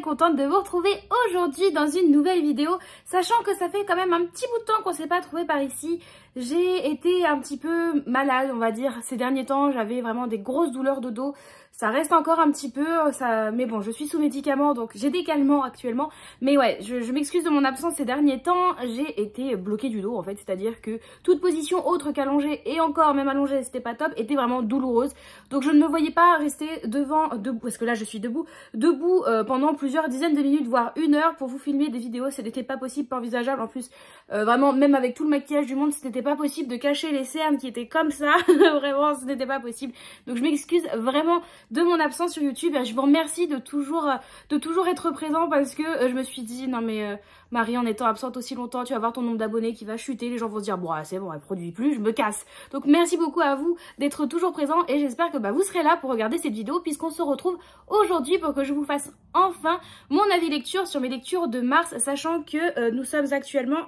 contente de vous retrouver aujourd'hui dans une nouvelle vidéo, sachant que ça fait quand même un petit bout de temps qu'on s'est pas trouvé par ici. J'ai été un petit peu malade, on va dire, ces derniers temps, j'avais vraiment des grosses douleurs de dos. Ça reste encore un petit peu, mais bon, je suis sous médicaments, donc j'ai des calmants actuellement. Mais ouais, je m'excuse de mon absence ces derniers temps, j'ai été bloquée du dos en fait, c'est-à-dire que toute position autre qu'allongée, et encore même allongée, c'était pas top, était vraiment douloureuse. Donc je ne me voyais pas rester debout, parce que là je suis debout pendant plusieurs dizaines de minutes, voire 1 heure pour vous filmer des vidéos, ce n'était pas possible, pas envisageable. En plus, vraiment, même avec tout le maquillage du monde, ce n'était pas possible de cacher les cernes qui étaient comme ça, vraiment, ce n'était pas possible. Donc je m'excuse vraiment de mon absence sur YouTube. Je vous remercie de toujours être présent parce que je me suis dit, non mais Marie, en étant absente aussi longtemps, tu vas voir ton nombre d'abonnés qui va chuter, les gens vont se dire, bon c'est bon, elle produit plus, je me casse. Donc merci beaucoup à vous d'être toujours présent et j'espère que vous serez là pour regarder cette vidéo puisqu'on se retrouve aujourd'hui pour que je vous fasse enfin mon avis lecture sur mes lectures de mars, sachant que nous sommes actuellement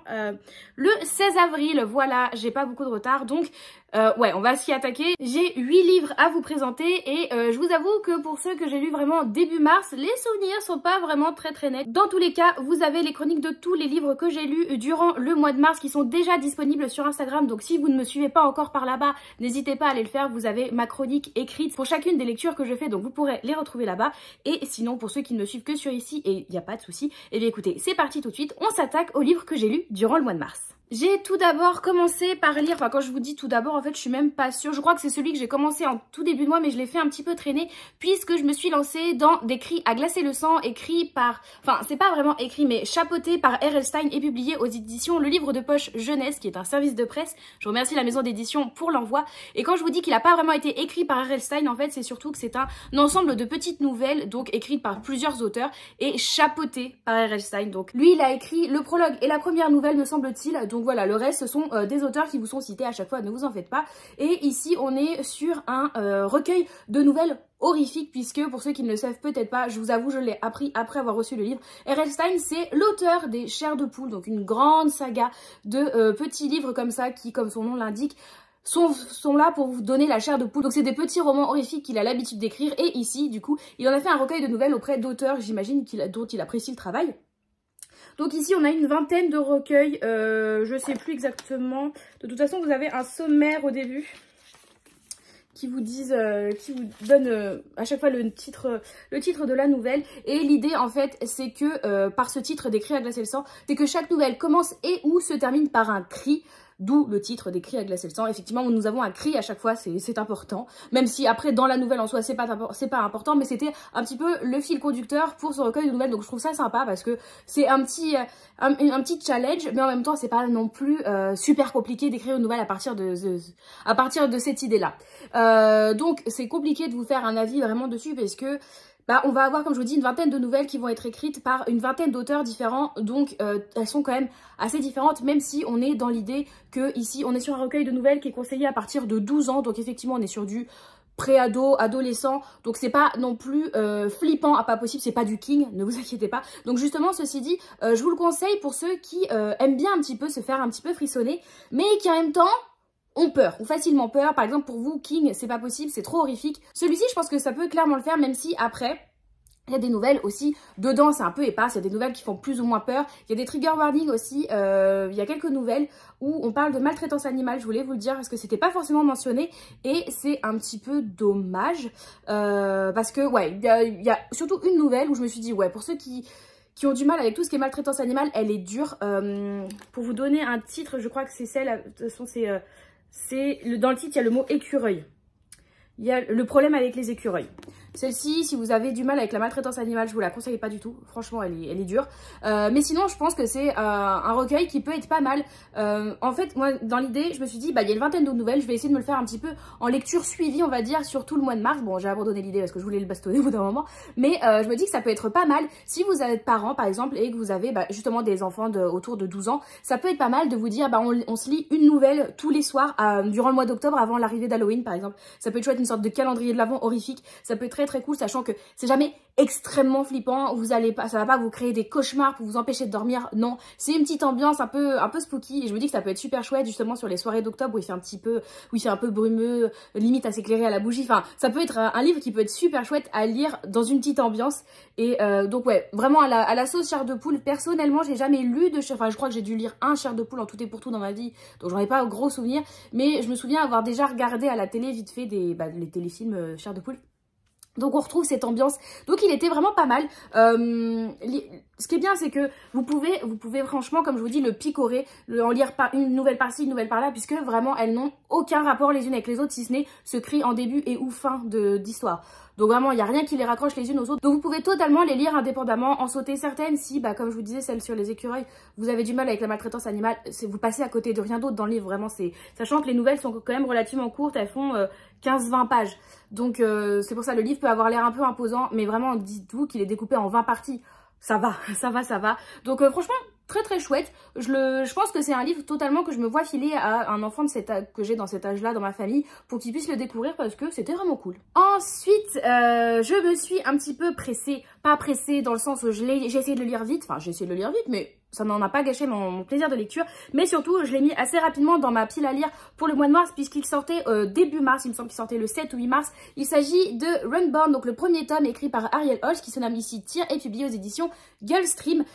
le 16 avril, voilà, j'ai pas beaucoup de retard, donc ouais, on va s'y attaquer. J'ai 8 livres à vous présenter et je vous avoue que pour ceux que j'ai lus vraiment début mars, les souvenirs sont pas vraiment très nets. Dans tous les cas, vous avez les chroniques de tous les livres que j'ai lus durant le mois de mars qui sont déjà disponibles sur Instagram. Donc si vous ne me suivez pas encore par là-bas, n'hésitez pas à aller le faire. Vous avez ma chronique écrite pour chacune des lectures que je fais, donc vous pourrez les retrouver là-bas. Et sinon, pour ceux qui ne me suivent que sur ici, et il n'y a pas de souci, eh bien écoutez, c'est parti tout de suite. On s'attaque aux livres que j'ai lus durant le mois de mars. J'ai tout d'abord commencé par lire, enfin quand je vous dis tout d'abord, en fait je suis même pas sûre, je crois que c'est celui que j'ai commencé en tout début de mois mais je l'ai fait un petit peu traîner puisque je me suis lancée dans Des cris à glacer le sang, écrit par, enfin c'est pas vraiment écrit mais chapeauté par R.L. Stine et publié aux éditions Le Livre de Poche Jeunesse qui est un service de presse. Je remercie la maison d'édition pour l'envoi et quand je vous dis qu'il a pas vraiment été écrit par R.L. Stine, en fait c'est surtout que c'est un ensemble de petites nouvelles donc écrites par plusieurs auteurs et chapeautées par R.L. Stine. Donc lui il a écrit le prologue et la première nouvelle me semble-t-il. Donc voilà, le reste ce sont des auteurs qui vous sont cités à chaque fois, ne vous en faites pas. Et ici on est sur un recueil de nouvelles horrifiques puisque pour ceux qui ne le savent peut-être pas, je vous avoue je l'ai appris après avoir reçu le livre. R.L. Stine c'est l'auteur des Chairs de poule, donc une grande saga de petits livres comme ça qui, comme son nom l'indique, sont là pour vous donner la chair de poule. Donc c'est des petits romans horrifiques qu'il a l'habitude d'écrire et ici du coup il en a fait un recueil de nouvelles auprès d'auteurs, j'imagine dont il apprécie le travail. Donc ici on a une vingtaine de recueils, je sais plus exactement. De toute façon vous avez un sommaire au début qui vous donne à chaque fois le titre de la nouvelle. Et l'idée en fait c'est que par ce titre Des cris à glacer le sang, c'est que chaque nouvelle commence et ou se termine par un cri. D'où le titre Des cris à glacer le sang. Effectivement, nous avons un cri à chaque fois, c'est important. Même si après, dans la nouvelle en soi, c'est pas important, mais c'était un petit peu le fil conducteur pour ce recueil de nouvelles. Donc je trouve ça sympa parce que c'est un petit challenge, mais en même temps, c'est pas non plus super compliqué d'écrire une nouvelle à partir de cette idée-là. Donc c'est compliqué de vous faire un avis vraiment dessus parce que on va avoir, comme je vous dis, une vingtaine de nouvelles qui vont être écrites par une vingtaine d'auteurs différents. Donc, elles sont quand même assez différentes, même si on est dans l'idée que ici, on est sur un recueil de nouvelles qui est conseillé à partir de 12 ans. Donc, effectivement, on est sur du pré-ado, adolescent. Donc, c'est pas non plus flippant à pas possible. C'est pas du King, ne vous inquiétez pas. Donc, justement, ceci dit, je vous le conseille pour ceux qui aiment bien un petit peu se faire un petit peu frissonner, mais qui en même temps ont peur, ou facilement peur. Par exemple pour vous, King, c'est pas possible, c'est trop horrifique. Celui-ci, je pense que ça peut clairement le faire, même si après, il y a des nouvelles aussi, dedans c'est un peu éparse, il y a des nouvelles qui font plus ou moins peur. Il y a des trigger warnings aussi, il y a quelques nouvelles où on parle de maltraitance animale, je voulais vous le dire parce que c'était pas forcément mentionné et c'est un petit peu dommage. Parce que ouais, il y a surtout une nouvelle où je me suis dit ouais, pour ceux qui ont du mal avec tout ce qui est maltraitance animale, elle est dure. Pour vous donner un titre, je crois que c'est celle, de toute façon dans le titre il y a le mot écureuil. Il y a le problème avec les écureuils. Celle-ci, si vous avez du mal avec la maltraitance animale, je vous la conseille pas du tout. Franchement, elle est dure. Mais sinon, je pense que c'est un recueil qui peut être pas mal. En fait, moi, dans l'idée, je me suis dit, il y a une vingtaine de nouvelles. Je vais essayer de me le faire un petit peu en lecture suivie, on va dire, sur tout le mois de mars. Bon, j'ai abandonné l'idée parce que je voulais le bastonner au bout d'un moment. Mais je me dis que ça peut être pas mal. Si vous êtes parent, par exemple, et que vous avez justement des enfants autour de 12 ans, ça peut être pas mal de vous dire, on se lit une nouvelle tous les soirs durant le mois d'octobre avant l'arrivée d'Halloween, par exemple. Ça peut être chouette, une sorte de calendrier de l'Avent horrifique. Ça peut être très très cool, sachant que c'est jamais extrêmement flippant, vous allez pas, ça va pas vous créer des cauchemars pour vous empêcher de dormir, non, c'est une petite ambiance un peu spooky, et je me dis que ça peut être super chouette justement sur les soirées d'octobre où il fait un petit peu, où il fait un peu brumeux, limite à s'éclairer à la bougie, enfin ça peut être un livre qui peut être super chouette à lire dans une petite ambiance, et donc ouais, vraiment à la sauce chair de poule. Personnellement j'ai jamais lu de, enfin je crois que j'ai dû lire un chair de poule en tout et pour tout dans ma vie, donc j'en ai pas un gros souvenir, mais je me souviens avoir déjà regardé à la télé vite fait les téléfilms chair de poule. Donc on retrouve cette ambiance, donc il était vraiment pas mal. Ce qui est bien, c'est que vous pouvez franchement, comme je vous dis, le picorer, en lire une nouvelle par-ci, une nouvelle par-là, puisque vraiment elles n'ont aucun rapport les unes avec les autres, si ce n'est ce cri en début et ou fin d'histoire. Donc vraiment, il n'y a rien qui les raccroche les unes aux autres. Donc vous pouvez totalement les lire indépendamment, en sauter certaines si, comme je vous disais, celle sur les écureuils, vous avez du mal avec la maltraitance animale, vous passez à côté de rien d'autre dans le livre, vraiment. Sachant que les nouvelles sont quand même relativement courtes, elles font 15-20 pages. Donc c'est pour ça le livre peut avoir l'air un peu imposant, mais vraiment dites-vous qu'il est découpé en 20 parties. Ça va. Donc franchement, très très chouette. Je pense que c'est un livre totalement que je me vois filer à un enfant que j'ai dans cet âge-là dans ma famille pour qu'il puisse le découvrir parce que c'était vraiment cool. Ensuite, je me suis un petit peu pressée, pas pressée dans le sens où j'ai essayé de le lire vite, enfin j'ai essayé de le lire vite, mais ça n'en a pas gâché mon plaisir de lecture, mais surtout je l'ai mis assez rapidement dans ma pile à lire pour le mois de mars puisqu'il sortait début mars, il me semble qu'il sortait le 7 ou 8 mars. Il s'agit de Runborn, donc le premier tome écrit par Ariel Holz qui se nomme ici Tyr et publié aux éditions Gulfstream.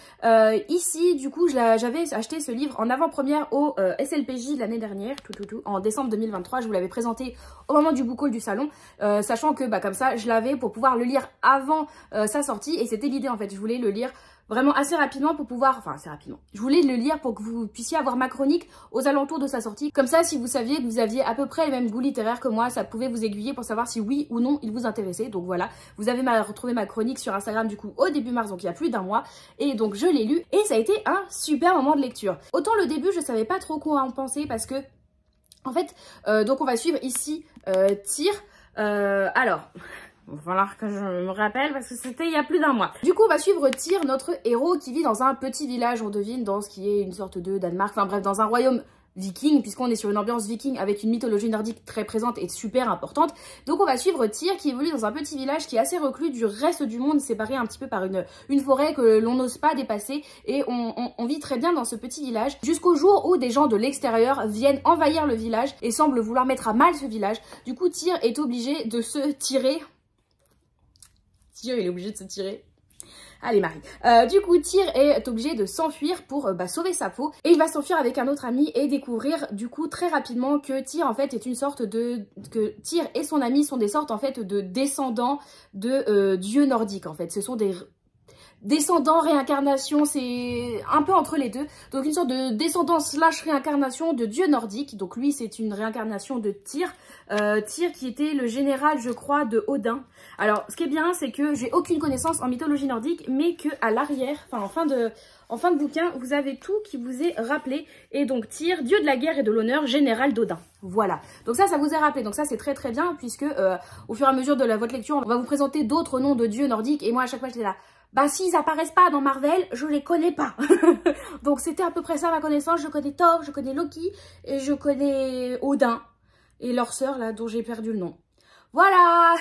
Ici du coup j'avais acheté ce livre en avant-première au SLPJ de l'année dernière, en décembre 2023, je vous l'avais présenté au moment du book haul du salon, sachant que comme ça je l'avais pour pouvoir le lire avant sa sortie et c'était l'idée en fait, je voulais le lire vraiment assez rapidement pour pouvoir, enfin assez rapidement, je voulais le lire pour que vous puissiez avoir ma chronique aux alentours de sa sortie. Comme ça, si vous saviez que vous aviez à peu près les mêmes goûts littéraires que moi, ça pouvait vous aiguiller pour savoir si oui ou non il vous intéressait. Donc voilà, vous avez retrouvé ma chronique sur Instagram du coup au début mars, donc il y a plus d'un mois. Et donc je l'ai lu et ça a été un super moment de lecture. Autant le début, je savais pas trop quoi en penser parce que, en fait, donc on va suivre ici Tyr. Alors... il va falloir que je me rappelle parce que c'était il y a plus d'un mois. Du coup, on va suivre Tyr, notre héros qui vit dans un petit village, on devine, dans ce qui est une sorte de Danemark, enfin bref, dans un royaume viking, puisqu'on est sur une ambiance viking avec une mythologie nordique très présente et super importante. Donc on va suivre Tyr qui évolue dans un petit village qui est assez reclus du reste du monde, séparé un petit peu par une forêt que l'on n'ose pas dépasser, et on vit très bien dans ce petit village jusqu'au jour où des gens de l'extérieur viennent envahir le village et semblent vouloir mettre à mal ce village. Du coup, Tyr est obligé de se tirer. Tyr, il est obligé de se tirer. Allez Marie. Du coup, Tyr est obligé de s'enfuir pour sauver sa peau. Et il va s'enfuir avec un autre ami et découvrir du coup très rapidement que Tyr en fait est une sorte de... que Tyr et son ami sont des sortes en fait de descendants de dieux nordiques en fait. Ce sont des... descendants, réincarnation, c'est un peu entre les deux. Donc une sorte de descendant slash réincarnation de dieu nordique. Donc lui c'est une réincarnation de Tyr. Tyr qui était le général je crois de Odin. Alors ce qui est bien c'est que j'ai aucune connaissance en mythologie nordique mais que à l'arrière, enfin en fin de bouquin vous avez tout qui vous est rappelé. Et donc Tyr, dieu de la guerre et de l'honneur, général d'Odin. Voilà, donc ça vous est rappelé, donc ça c'est très très bien puisque au fur et à mesure de votre lecture on va vous présenter d'autres noms de dieux nordiques et moi à chaque fois j'étais là, s'ils apparaissent pas dans Marvel, je les connais pas. Donc c'était à peu près ça ma connaissance. Je connais Thor, je connais Loki et je connais Odin et leur sœur là dont j'ai perdu le nom. Voilà.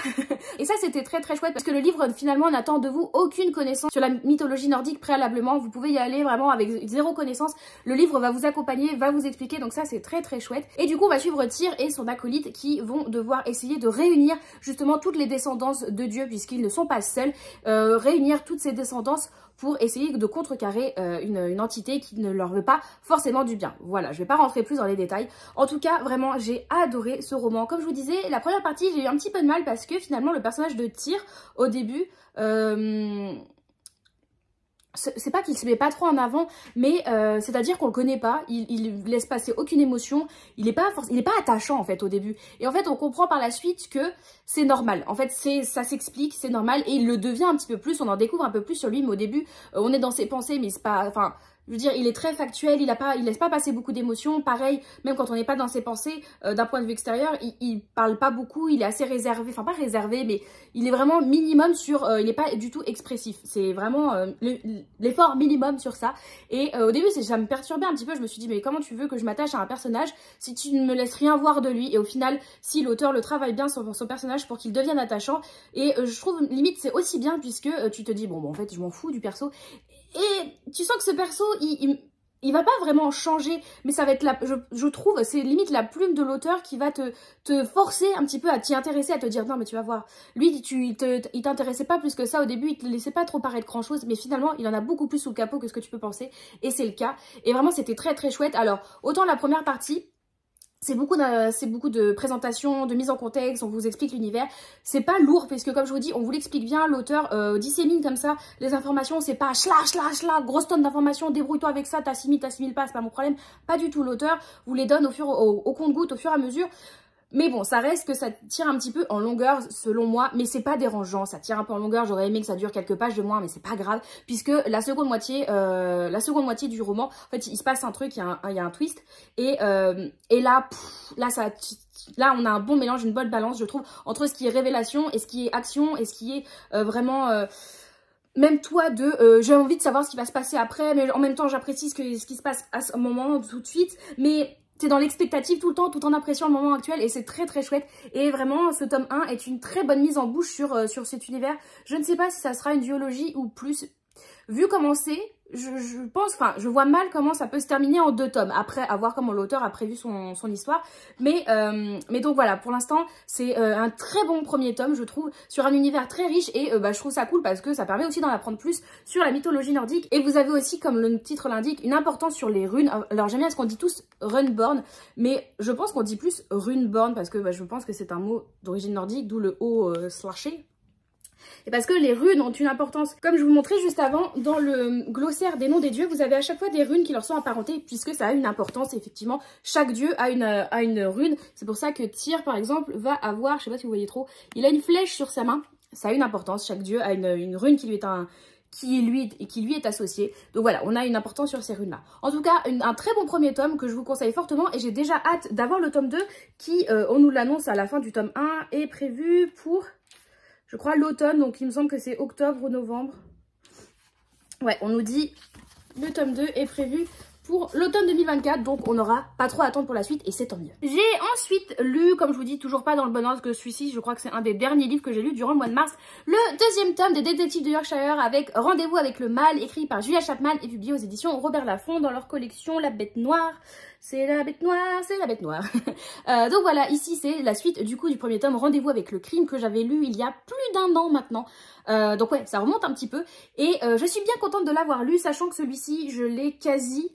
Et ça c'était très très chouette parce que le livre finalement n'attend de vous aucune connaissance sur la mythologie nordique préalablement. Vous pouvez y aller vraiment avec zéro connaissance. Le livre va vous accompagner, va vous expliquer, donc ça c'est très très chouette. Et du coup on va suivre Tyr et son acolyte qui vont devoir essayer de réunir justement toutes les descendances de Dieu puisqu'ils ne sont pas seuls. Réunir toutes ces descendances pour essayer de contrecarrer une entité qui ne leur veut pas forcément du bien. Voilà, je vais pas rentrer plus dans les détails. En tout cas, vraiment, j'ai adoré ce roman. Comme je vous disais, la première partie, j'ai eu un petit peu de mal parce que finalement, le personnage de Tyr, au début... c'est pas qu'il se met pas trop en avant, mais c'est-à-dire qu'on le connaît pas, il laisse passer aucune émotion, il est pas attachant en fait au début. Et en fait on comprend par la suite que c'est normal, en fait ça s'explique, c'est normal et il le devient un petit peu plus, on en découvre un peu plus sur lui, mais au début on est dans ses pensées mais c'est pas, enfin Je veux dire, il est très factuel, il laisse pas passer beaucoup d'émotions. Pareil, même quand on n'est pas dans ses pensées, d'un point de vue extérieur, il parle pas beaucoup, il est assez réservé. Enfin, pas réservé, mais il est vraiment minimum sur... il n'est pas du tout expressif. C'est vraiment l'effort minimum sur ça. Et au début, ça me perturbait un petit peu. Je me suis dit, mais comment tu veux que je m'attache à un personnage si tu ne me laisses rien voir de lui? Et au final, si l'auteur le travaille bien sur son personnage pour qu'il devienne attachant. Et je trouve, limite, c'est aussi bien puisque tu te dis, bon, en fait, je m'en fous du perso. Et tu sens que ce perso, il va pas vraiment changer, mais ça va être, je trouve, c'est limite la plume de l'auteur qui va te forcer un petit peu à t'y intéresser, à te dire, non mais tu vas voir, lui, il t'intéressait pas plus que ça au début, il te laissait pas trop paraître grand chose, mais finalement, il en a beaucoup plus sous le capot que ce que tu peux penser, et c'est le cas. Et vraiment, c'était très très chouette. Alors, autant la première partie, c'est beaucoup de présentations, de mise en contexte, on vous explique l'univers. C'est pas lourd, parce que comme je vous dis, on vous l'explique bien, l'auteur dissémine comme ça les informations, c'est pas grosse tonne d'informations, débrouille-toi avec ça, t'assimiles pas, c'est pas mon problème. Pas du tout, l'auteur vous les donne au compte-gouttes, au fur et à mesure. Mais bon, ça reste que ça tire un petit peu en longueur selon moi, mais c'est pas dérangeant, ça tire un peu en longueur, j'aurais aimé que ça dure quelques pages de moins, mais c'est pas grave, puisque la seconde moitié du roman, en fait, il se passe un truc, il y a un twist, et là, là, on a un bon mélange, une bonne balance, je trouve, entre ce qui est révélation, et ce qui est action, et ce qui est vraiment... même toi j'ai envie de savoir ce qui va se passer après, mais en même temps j'apprécie ce qui se passe à ce moment tout de suite, mais t'es dans l'expectative tout le temps, tout en appréciant le moment actuel, et c'est très très chouette. Et vraiment, ce tome 1 est une très bonne mise en bouche sur cet univers. Je ne sais pas si ça sera une duologie ou plus. Vu comment c'est, je pense, enfin, je vois mal comment ça peut se terminer en 2 tomes. Après, à voir comment l'auteur a prévu son histoire. Mais donc voilà, pour l'instant, c'est un très bon premier tome, je trouve, sur un univers très riche. Et je trouve ça cool parce que ça permet aussi d'en apprendre plus sur la mythologie nordique. Et vous avez aussi, comme le titre l'indique, une importance sur les runes. Alors j'aime bien ce qu'on dit tous Runborn, mais je pense qu'on dit plus Runeborn parce que je pense que c'est un mot d'origine nordique, d'où le O slashé. Et parce que les runes ont une importance, comme je vous montrais juste avant, dans le glossaire des noms des dieux, vous avez à chaque fois des runes qui leur sont apparentées, puisque ça a une importance, effectivement, chaque dieu a une rune. C'est pour ça que Tyr, par exemple, va avoir, je sais pas si vous voyez trop, il a une flèche sur sa main, ça a une importance, chaque dieu a une rune qui lui est associée. Donc voilà, on a une importance sur ces runes-là. En tout cas, un très bon premier tome que je vous conseille fortement, et j'ai déjà hâte d'avoir le tome 2 qui, on nous l'annonce à la fin du tome 1, est prévu pour... je crois l'automne, donc il me semble que c'est octobre ou novembre. Ouais, on nous dit le tome 2 est prévu pour l'automne 2024, donc on n'aura pas trop à attendre pour la suite et c'est tant mieux. J'ai ensuite lu, comme je vous dis, toujours pas dans le bon ordre que celui-ci, je crois que c'est un des derniers livres que j'ai lu durant le mois de mars, le 2e tome des Détectives de Yorkshire avec Rendez-vous avec le mal, écrit par Julia Chapman et publié aux éditions Robert Laffont dans leur collection La Bête Noire. C'est la bête noire, c'est la bête noire. Donc voilà, ici c'est la suite du coup du premier tome, Rendez-vous avec le crime, que j'avais lu il y a plus d'1 an maintenant. Donc ouais, ça remonte un petit peu. Et je suis bien contente de l'avoir lu, sachant que celui-ci, je l'ai quasi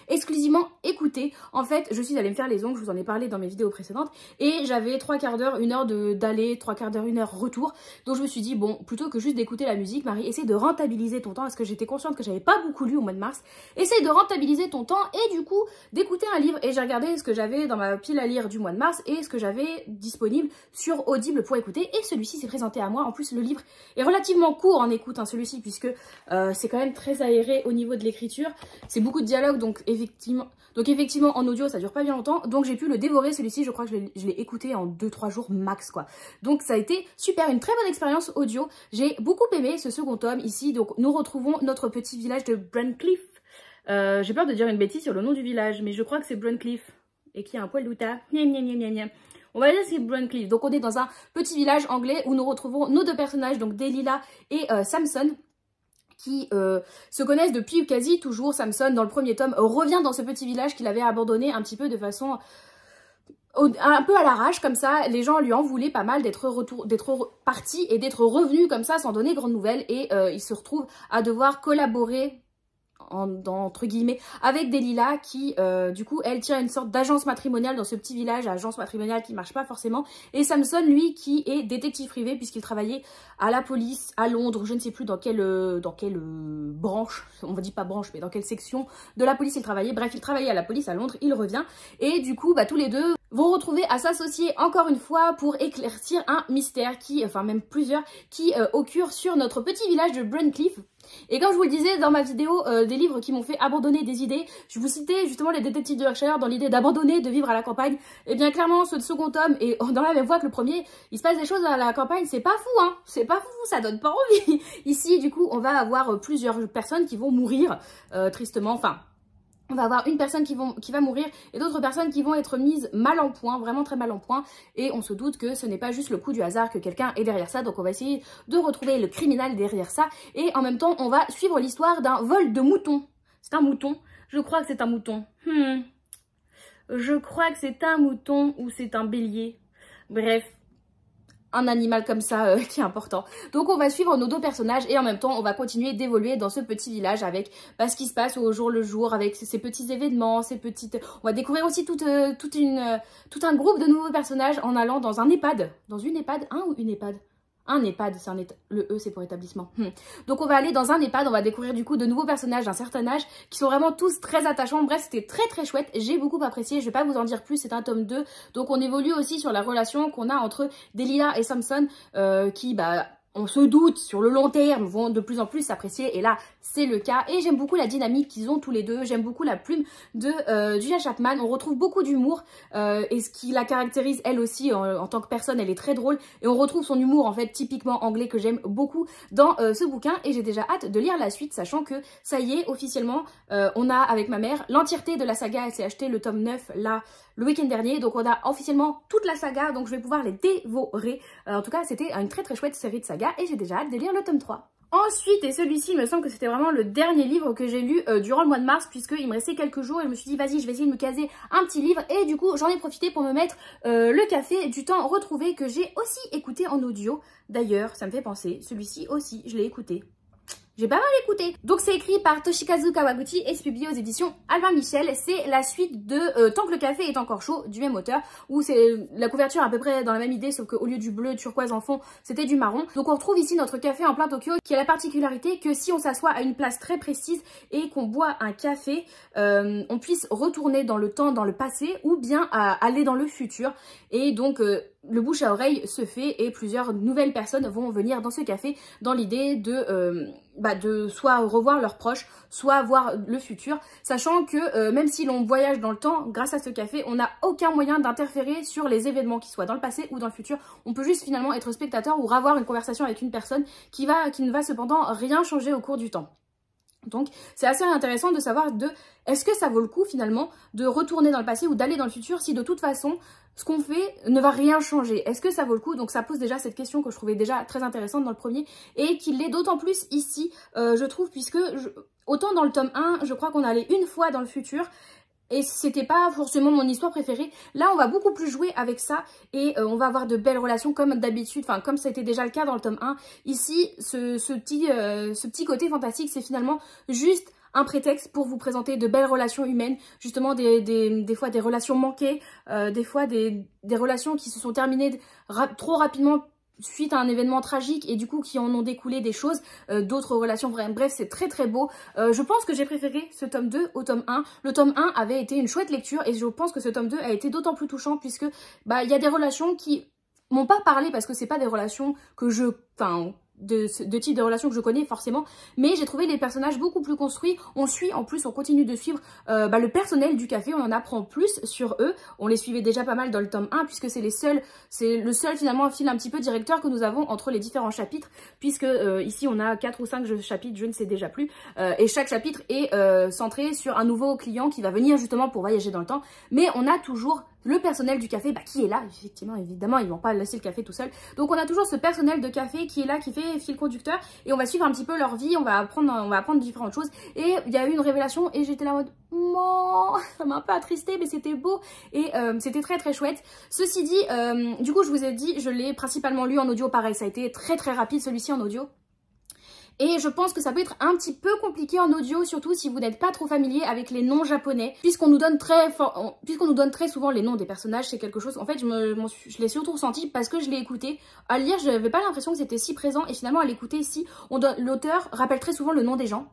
exclusivement écouté. En fait, je suis allée me faire les ongles, je vous en ai parlé dans mes vidéos précédentes, et j'avais 3/4 d'heure, 1 heure d'aller, 3/4 d'heure, 1 heure retour. Donc je me suis dit, bon, plutôt que juste d'écouter la musique, Marie, essaye de rentabiliser ton temps, parce que j'étais consciente que j'avais pas beaucoup lu au mois de mars. Essaye de rentabiliser ton temps et du coup d'écouter un livre. Et j'ai regardé ce que j'avais dans ma pile à lire du mois de mars et ce que j'avais disponible sur Audible pour écouter, et celui-ci s'est présenté à moi. En plus, le livre est relativement court en écoute, hein, celui-ci, puisque c'est quand même très aéré au niveau de l'écriture. C'est beaucoup de dialogue, donc effectivement en audio ça dure pas bien longtemps, donc j'ai pu le dévorer celui-ci. Je crois que je l'ai écouté en 2-3 jours max quoi. Donc ça a été super, une très bonne expérience audio. J'ai beaucoup aimé ce second tome ici. Donc nous retrouvons notre petit village de Bruncliff. J'ai peur de dire une bêtise sur le nom du village, mais je crois que c'est Bruncliff et qui a un poil d'outa. On va dire que c'est Bruncliff. Donc on est dans un petit village anglais où nous retrouvons nos 2 personnages, donc Delilah et Samson, qui se connaissent depuis quasi toujours. Samson, dans le premier tome, revient dans ce petit village qu'il avait abandonné un petit peu de façon un peu à l'arrache, comme ça. Les gens lui en voulaient pas mal d'être parti et d'être revenu comme ça sans donner grande nouvelle, et il se retrouve à devoir collaborer entre guillemets avec Delilah qui du coup elle tient une sorte d'agence matrimoniale dans ce petit village, agence matrimoniale qui marche pas forcément, et Samson lui qui est détective privé puisqu'il travaillait à la police à Londres, je ne sais plus dans quelle branche, on va dire pas branche mais dans quelle section de la police il travaillait, bref il travaillait à la police à Londres, il revient et du coup tous les deux vont retrouver à s'associer encore une fois pour éclaircir un mystère qui, enfin même plusieurs, qui occurrent sur notre petit village de Bruncliff. Et comme je vous le disais dans ma vidéo des livres qui m'ont fait abandonner des idées, je vous citais justement les détectives de Yorkshire dans l'idée d'abandonner, de vivre à la campagne. Et bien clairement ce second tome est dans la même voie que le premier, il se passe des choses à la campagne, c'est pas fou hein, c'est pas fou, ça donne pas envie. Ici du coup on va avoir plusieurs personnes qui vont mourir tristement, enfin... On va avoir une personne qui va mourir et d'autres personnes qui vont être mises mal en point, vraiment très mal en point. Et on se doute que ce n'est pas juste le coup du hasard, que quelqu'un est derrière ça. Donc on va essayer de retrouver le criminel derrière ça. Et en même temps, on va suivre l'histoire d'un vol de mouton. C'est un mouton? Je crois que c'est un mouton. Je crois que c'est un mouton ou c'est un bélier. Bref. Un animal comme ça qui est important. Donc on va suivre nos deux personnages et en même temps on va continuer d'évoluer dans ce petit village avec ce qui se passe au jour le jour, avec ces petits événements, ces petites... On va découvrir aussi tout un groupe de nouveaux personnages en allant dans un EHPAD. Dans une EHPAD, ou une EHPAD? Un EHPAD, le E c'est pour établissement. Donc on va aller dans un EHPAD, on va découvrir du coup de nouveaux personnages d'un certain âge qui sont vraiment tous très attachants. Bref, c'était très très chouette, j'ai beaucoup apprécié, je vais pas vous en dire plus, c'est un tome 2. Donc on évolue aussi sur la relation qu'on a entre Delilah et Samson qui, on se doute, sur le long terme, vont de plus en plus s'apprécier. Et là, c'est le cas. Et j'aime beaucoup la dynamique qu'ils ont tous les deux. J'aime beaucoup la plume de Julia Chapman. On retrouve beaucoup d'humour. Et ce qui la caractérise, elle aussi, en tant que personne, elle est très drôle. Et on retrouve son humour, en fait, typiquement anglais, que j'aime beaucoup dans ce bouquin. Et j'ai déjà hâte de lire la suite, sachant que, ça y est, officiellement, on a, avec ma mère, l'entièreté de la saga. Elle s'est acheté le tome 9, là, le week-end dernier. Donc, on a officiellement toute la saga. Donc, je vais pouvoir les dévorer. En tout cas, c'était une très très chouette série de sagas. Et j'ai déjà hâte de lire le tome 3. Ensuite, et celui-ci, il me semble que c'était vraiment le dernier livre que j'ai lu durant le mois de mars, puisqu'il me restait quelques jours et je me suis dit, vas-y, je vais essayer de me caser un petit livre. Et du coup, j'en ai profité pour me mettre le café du temps retrouvé, que j'ai aussi écouté en audio. D'ailleurs, ça me fait penser, celui-ci aussi, je l'ai écouté. J'ai pas mal écouté. Donc c'est écrit par Toshikazu Kawaguchi et c'est publié aux éditions Albin Michel. C'est la suite de Tant que le café est encore chaud, du même auteur, où c'est la couverture à peu près dans la même idée, sauf qu'au lieu du bleu turquoise en fond, c'était du marron. Donc on retrouve ici notre café en plein Tokyo, qui a la particularité que si on s'assoit à une place très précise et qu'on boit un café, on puisse retourner dans le temps, dans le passé, ou bien aller dans le futur. Et donc le bouche à oreille se fait et plusieurs nouvelles personnes vont venir dans ce café dans l'idée de soit revoir leurs proches, soit voir le futur, sachant que même si l'on voyage dans le temps, grâce à ce café, on n'a aucun moyen d'interférer sur les événements qui soient dans le passé ou dans le futur. On peut juste finalement être spectateur ou avoir une conversation avec une personne qui ne va cependant rien changer au cours du temps. Donc c'est assez intéressant de savoir est-ce que ça vaut le coup finalement de retourner dans le passé ou d'aller dans le futur si de toute façon ce qu'on fait ne va rien changer. Est-ce que ça vaut le coup? Donc ça pose déjà cette question que je trouvais déjà très intéressante dans le premier et qu'il l'est d'autant plus ici, je trouve, puisque autant dans le tome 1, je crois qu'on allait une fois dans le futur et c'était pas forcément mon histoire préférée. Là, on va beaucoup plus jouer avec ça et on va avoir de belles relations comme d'habitude, enfin comme ça a été déjà le cas dans le tome 1. Ici, ce petit côté fantastique, c'est finalement juste un prétexte pour vous présenter de belles relations humaines, justement des fois des relations manquées, des fois des relations qui se sont terminées trop rapidement suite à un événement tragique et du coup qui en ont découlé des choses, d'autres relations, bref c'est très très beau. Je pense que j'ai préféré ce tome 2 au tome 1. Le tome 1 avait été une chouette lecture et je pense que ce tome 2 a été d'autant plus touchant puisque il y a des relations qui m'ont pas parlé parce que c'est pas des relations que de type de relations que je connais forcément, mais j'ai trouvé les personnages beaucoup plus construits. On continue de suivre le personnel du café, on en apprend plus sur eux. On les suivait déjà pas mal dans le tome 1 puisque c'est le seul finalement fil un petit peu directeur que nous avons entre les différents chapitres, puisque ici on a 4 ou 5 chapitres, je ne sais déjà plus, et chaque chapitre est centré sur un nouveau client qui va venir justement pour voyager dans le temps, mais on a toujours le personnel du café qui est là, effectivement, évidemment, ils vont pas laisser le café tout seul. Donc on a toujours ce personnel de café qui est là, qui fait fil conducteur, et on va suivre un petit peu leur vie, on va apprendre différentes choses. Et il y a eu une révélation et j'étais là en mode oh, ça m'a un peu attristée, mais c'était beau et c'était très très chouette. Ceci dit, du coup je vous ai dit, je l'ai principalement lu en audio, pareil, ça a été très très rapide celui-ci en audio. Et je pense que ça peut être un petit peu compliqué en audio, surtout si vous n'êtes pas trop familier avec les noms japonais, puisqu'on nous donne très souvent les noms des personnages. C'est quelque chose, en fait, je l'ai surtout ressenti parce que je l'ai écouté. À le lire, je n'avais pas l'impression que c'était si présent, et finalement à l'écouter ici, l'auteur rappelle très souvent le nom des gens.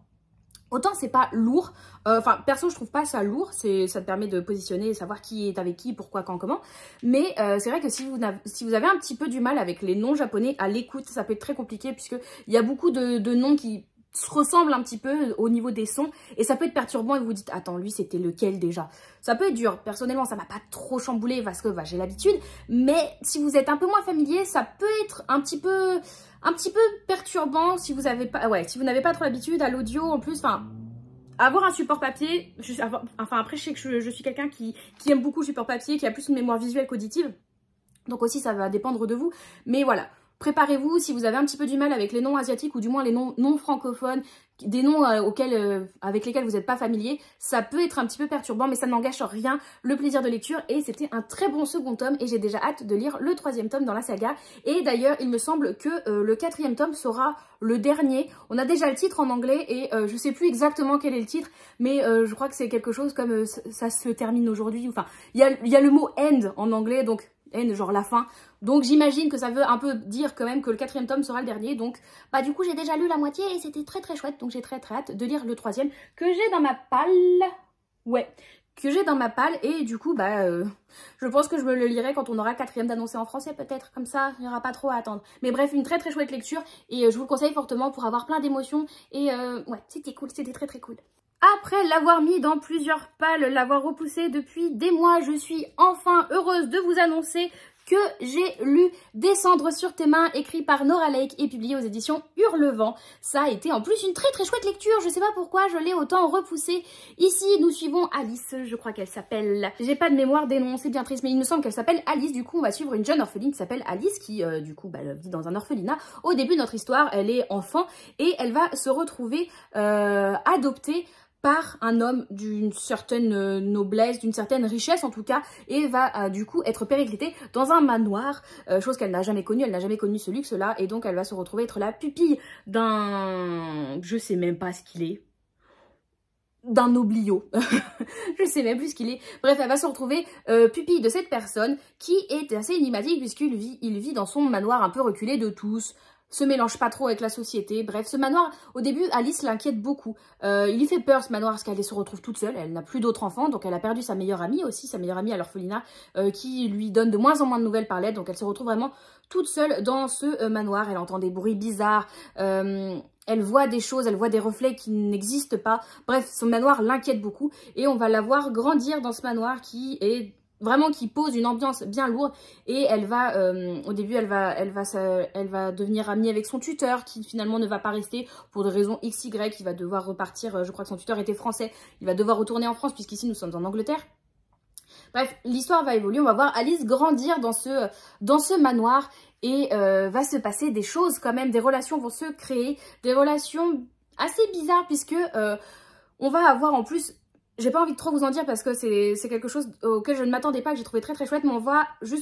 Autant c'est pas lourd, enfin perso je trouve pas ça lourd, ça te permet de positionner, savoir qui est avec qui, pourquoi, quand, comment. Mais c'est vrai que si vous avez un petit peu du mal avec les noms japonais à l'écoute, ça peut être très compliqué puisque il y a beaucoup de noms qui se ressemblent un petit peu au niveau des sons et ça peut être perturbant et vous vous dites attends lui c'était lequel déjà. Ça peut être dur, personnellement ça m'a pas trop chamboulé parce que bah, j'ai l'habitude, mais si vous êtes un peu moins familier ça peut être un petit peu perturbant si vous avez pas, ouais, si vous n'avez pas trop l'habitude à l'audio en plus, enfin, avoir un support papier, enfin après je sais que je suis quelqu'un qui aime beaucoup le support papier, qui a plus une mémoire visuelle qu'auditive, donc aussi ça va dépendre de vous, mais voilà. Préparez-vous, si vous avez un petit peu du mal avec les noms asiatiques ou du moins les noms non francophones, des noms avec lesquels vous n'êtes pas familier, ça peut être un petit peu perturbant, mais ça n'engage rien le plaisir de lecture. Et c'était un très bon second tome et j'ai déjà hâte de lire le 3e tome dans la saga. Et d'ailleurs, il me semble que le 4e tome sera le dernier. On a déjà le titre en anglais et je sais plus exactement quel est le titre, mais je crois que c'est quelque chose comme ça se termine aujourd'hui. Enfin, il y a le mot end en anglais, donc end genre la fin. Donc j'imagine que ça veut un peu dire quand même que le 4e tome sera le dernier. Donc bah du coup j'ai déjà lu la moitié et c'était très très chouette. Donc j'ai très hâte de lire le 3e que j'ai dans ma palle. Ouais, que j'ai dans ma palle. Et du coup bah je pense que je me le lirai quand on aura le 4e d'annoncer en français peut-être. Comme ça il n'y aura pas trop à attendre. Mais bref, une très très chouette lecture. Et je vous le conseille fortement pour avoir plein d'émotions. Et ouais, c'était cool, c'était très très cool. Après l'avoir mis dans plusieurs palles, l'avoir repoussé depuis des mois, je suis enfin heureuse de vous annoncer que j'ai lu Descendre sur tes mains, écrit par Nora Lake et publié aux éditions Hurlevent. Ça a été en plus une très très chouette lecture, je sais pas pourquoi je l'ai autant repoussé. Ici nous suivons Alice, je crois qu'elle s'appelle, j'ai pas de mémoire des noms, c'est bien triste, mais il me semble qu'elle s'appelle Alice. Du coup on va suivre une jeune orpheline qui s'appelle Alice, qui du coup bah, elle vit dans un orphelinat. Au début de notre histoire, elle est enfant et elle va se retrouver adoptée par un homme d'une certaine noblesse, d'une certaine richesse en tout cas, et va du coup être périclitée dans un manoir, chose qu'elle n'a jamais connue, elle n'a jamais connu ce luxe-là, et donc elle va se retrouver être la pupille d'un... je sais même pas ce qu'il est. D'un noblio. Je sais même plus ce qu'il est. Bref, elle va se retrouver pupille de cette personne qui est assez énigmatique puisqu'il vit dans son manoir un peu reculé de tous, se mélange pas trop avec la société. Bref, ce manoir, au début, Alice l'inquiète beaucoup. Il lui fait peur ce manoir parce qu'elle se retrouve toute seule, elle n'a plus d'autres enfants, donc elle a perdu sa meilleure amie aussi, sa meilleure amie à l'orphelinat, qui lui donne de moins en moins de nouvelles par l'aide, donc elle se retrouve vraiment toute seule dans ce manoir. Elle entend des bruits bizarres, elle voit des choses, elle voit des reflets qui n'existent pas. Bref, son manoir l'inquiète beaucoup et on va la voir grandir dans ce manoir qui est... vraiment qui pose une ambiance bien lourde et elle va, au début elle va devenir amie avec son tuteur qui finalement ne va pas rester pour des raisons XY, il va devoir repartir, je crois que son tuteur était français, il va devoir retourner en France puisqu'ici nous sommes en Angleterre. Bref, l'histoire va évoluer, on va voir Alice grandir dans ce manoir et va se passer des choses quand même, des relations vont se créer, des relations assez bizarres puisque on va avoir en plus... J'ai pas envie de trop vous en dire parce que c'est quelque chose auquel je ne m'attendais pas, que j'ai trouvé très très chouette, mais on va, je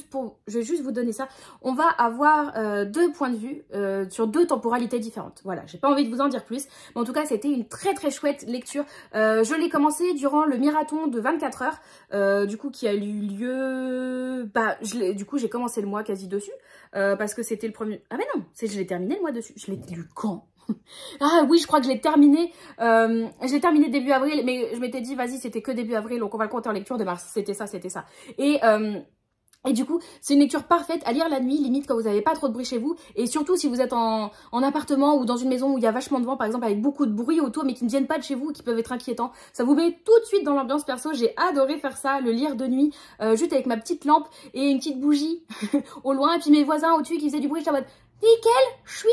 vais juste vous donner ça, on va avoir deux points de vue sur deux temporalités différentes. Voilà, j'ai pas envie de vous en dire plus, mais en tout cas c'était une très très chouette lecture. Je l'ai commencé durant le marathon de 24 heures, du coup qui a eu lieu, bah du coup j'ai commencé le mois quasi dessus, parce que c'était le premier, ah mais non, je l'ai terminé le mois dessus, je l'ai lu quand ? Ah oui, je crois que je l'ai terminé début avril, mais je m'étais dit, vas-y, c'était que début avril, donc on va le compter en lecture de mars. C'était ça, c'était ça. Et du coup, c'est une lecture parfaite à lire la nuit, limite quand vous n'avez pas trop de bruit chez vous. Et surtout si vous êtes en appartement ou dans une maison où il y a vachement de vent, par exemple, avec beaucoup de bruit autour, mais qui ne viennent pas de chez vous, qui peuvent être inquiétants. Ça vous met tout de suite dans l'ambiance perso. J'ai adoré faire ça, le lire de nuit, juste avec ma petite lampe et une petite bougie au loin. Et puis mes voisins au-dessus qui faisaient du bruit, j'étais en mode... Nickel, je suis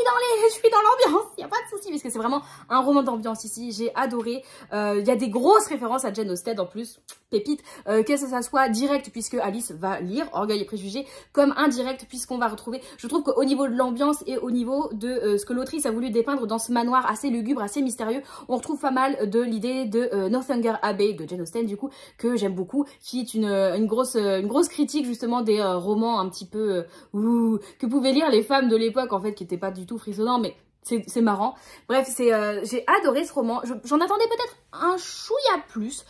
dans l'ambiance, il n'y a pas de souci parce que c'est vraiment un roman d'ambiance ici, j'ai adoré. Il y a des grosses références à Jane Austen en plus, pépite, que ça soit direct puisque Alice va lire Orgueil et Préjugés, comme indirect puisqu'on va retrouver, je trouve qu'au niveau de l'ambiance et au niveau de ce que l'autrice a voulu dépeindre dans ce manoir assez lugubre, assez mystérieux, on retrouve pas mal de l'idée de Northanger Abbey de Jane Austen du coup, que j'aime beaucoup, qui est une grosse critique justement des romans un petit peu que pouvaient lire les femmes de l'époque en fait, qui n'étaient pas du tout frissonnants, mais c'est marrant. Bref, j'ai adoré ce roman. J'en attendais peut-être un chouïa plus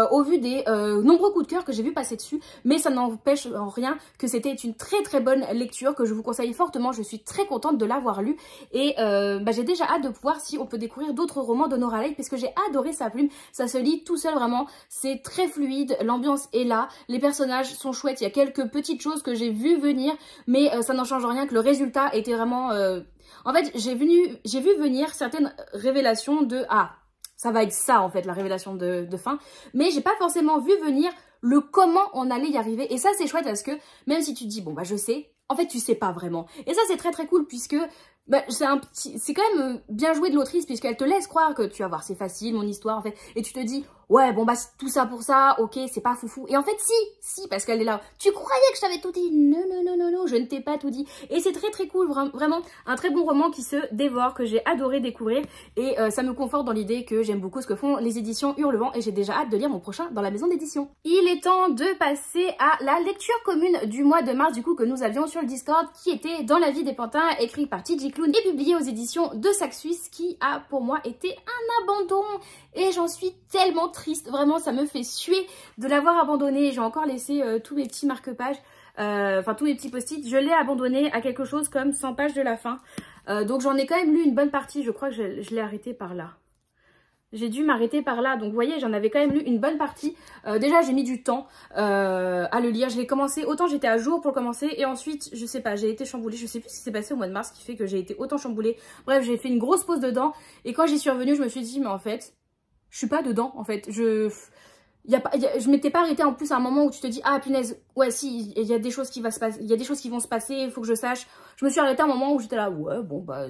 au vu des nombreux coups de cœur que j'ai vu passer dessus. Mais ça n'empêche en rien que c'était une très très bonne lecture que je vous conseille fortement. Je suis très contente de l'avoir lu. Et j'ai déjà hâte de voir si on peut découvrir d'autres romans de Nora Leigh, puisque j'ai adoré sa plume. Ça se lit tout seul vraiment. C'est très fluide. L'ambiance est là. Les personnages sont chouettes. Il y a quelques petites choses que j'ai vu venir. Mais ça n'en change rien que le résultat était vraiment... En fait, j'ai vu venir certaines révélations de... Ah, ça va être ça en fait, la révélation de fin. Mais j'ai pas forcément vu venir le comment on allait y arriver. Et ça, c'est chouette parce que même si tu te dis, bon bah je sais, en fait tu sais pas vraiment. Et ça, c'est très très cool puisque... c'est quand même bien joué de l'autrice puisqu'elle te laisse croire que tu vas voir, c'est facile, mon histoire en fait. Et tu te dis, ouais, bon bah tout ça pour ça, ok, c'est pas foufou. Et en fait, si, parce qu'elle est là. Tu croyais que je t'avais tout dit? Non, non, non, non, non, je ne t'ai pas tout dit. Et c'est très très cool, vraiment un très bon roman qui se dévore, que j'ai adoré découvrir. Et ça me conforte dans l'idée que j'aime beaucoup ce que font les éditions Hurlevent. Et j'ai déjà hâte de lire mon prochain dans la maison d'édition. Il est temps de passer à la lecture commune du mois de mars, du coup, que nous avions sur le Discord, qui était Dans la vie des pantins, écrit par TJ Klune et publié aux éditions de Saxus, qui a pour moi été un abandon. Et j'en suis tellement triste, vraiment ça me fait suer de l'avoir abandonné. J'ai encore laissé tous mes petits marque-pages, enfin tous mes petits post-it. Je l'ai abandonné à quelque chose comme 100 pages de la fin. Donc j'en ai quand même lu une bonne partie, je crois que je l'ai arrêté par là. J'ai dû m'arrêter par là, donc vous voyez, j'en avais quand même lu une bonne partie. Déjà, j'ai mis du temps à le lire. Je l'ai commencé, autant j'étais à jour pour le commencer, et ensuite, je sais pas, j'ai été chamboulée. Je sais plus ce qui s'est passé au mois de mars, qui fait que j'ai été autant chamboulée. Bref, j'ai fait une grosse pause dedans, et quand j'y suis revenue, je me suis dit, mais en fait, je suis pas dedans, en fait. Je m'étais pas arrêtée en plus à un moment où tu te dis, ah punaise, ouais si, il y a des choses qui vont se passer, il faut que je sache. Je me suis arrêtée à un moment où j'étais là, ouais bon bah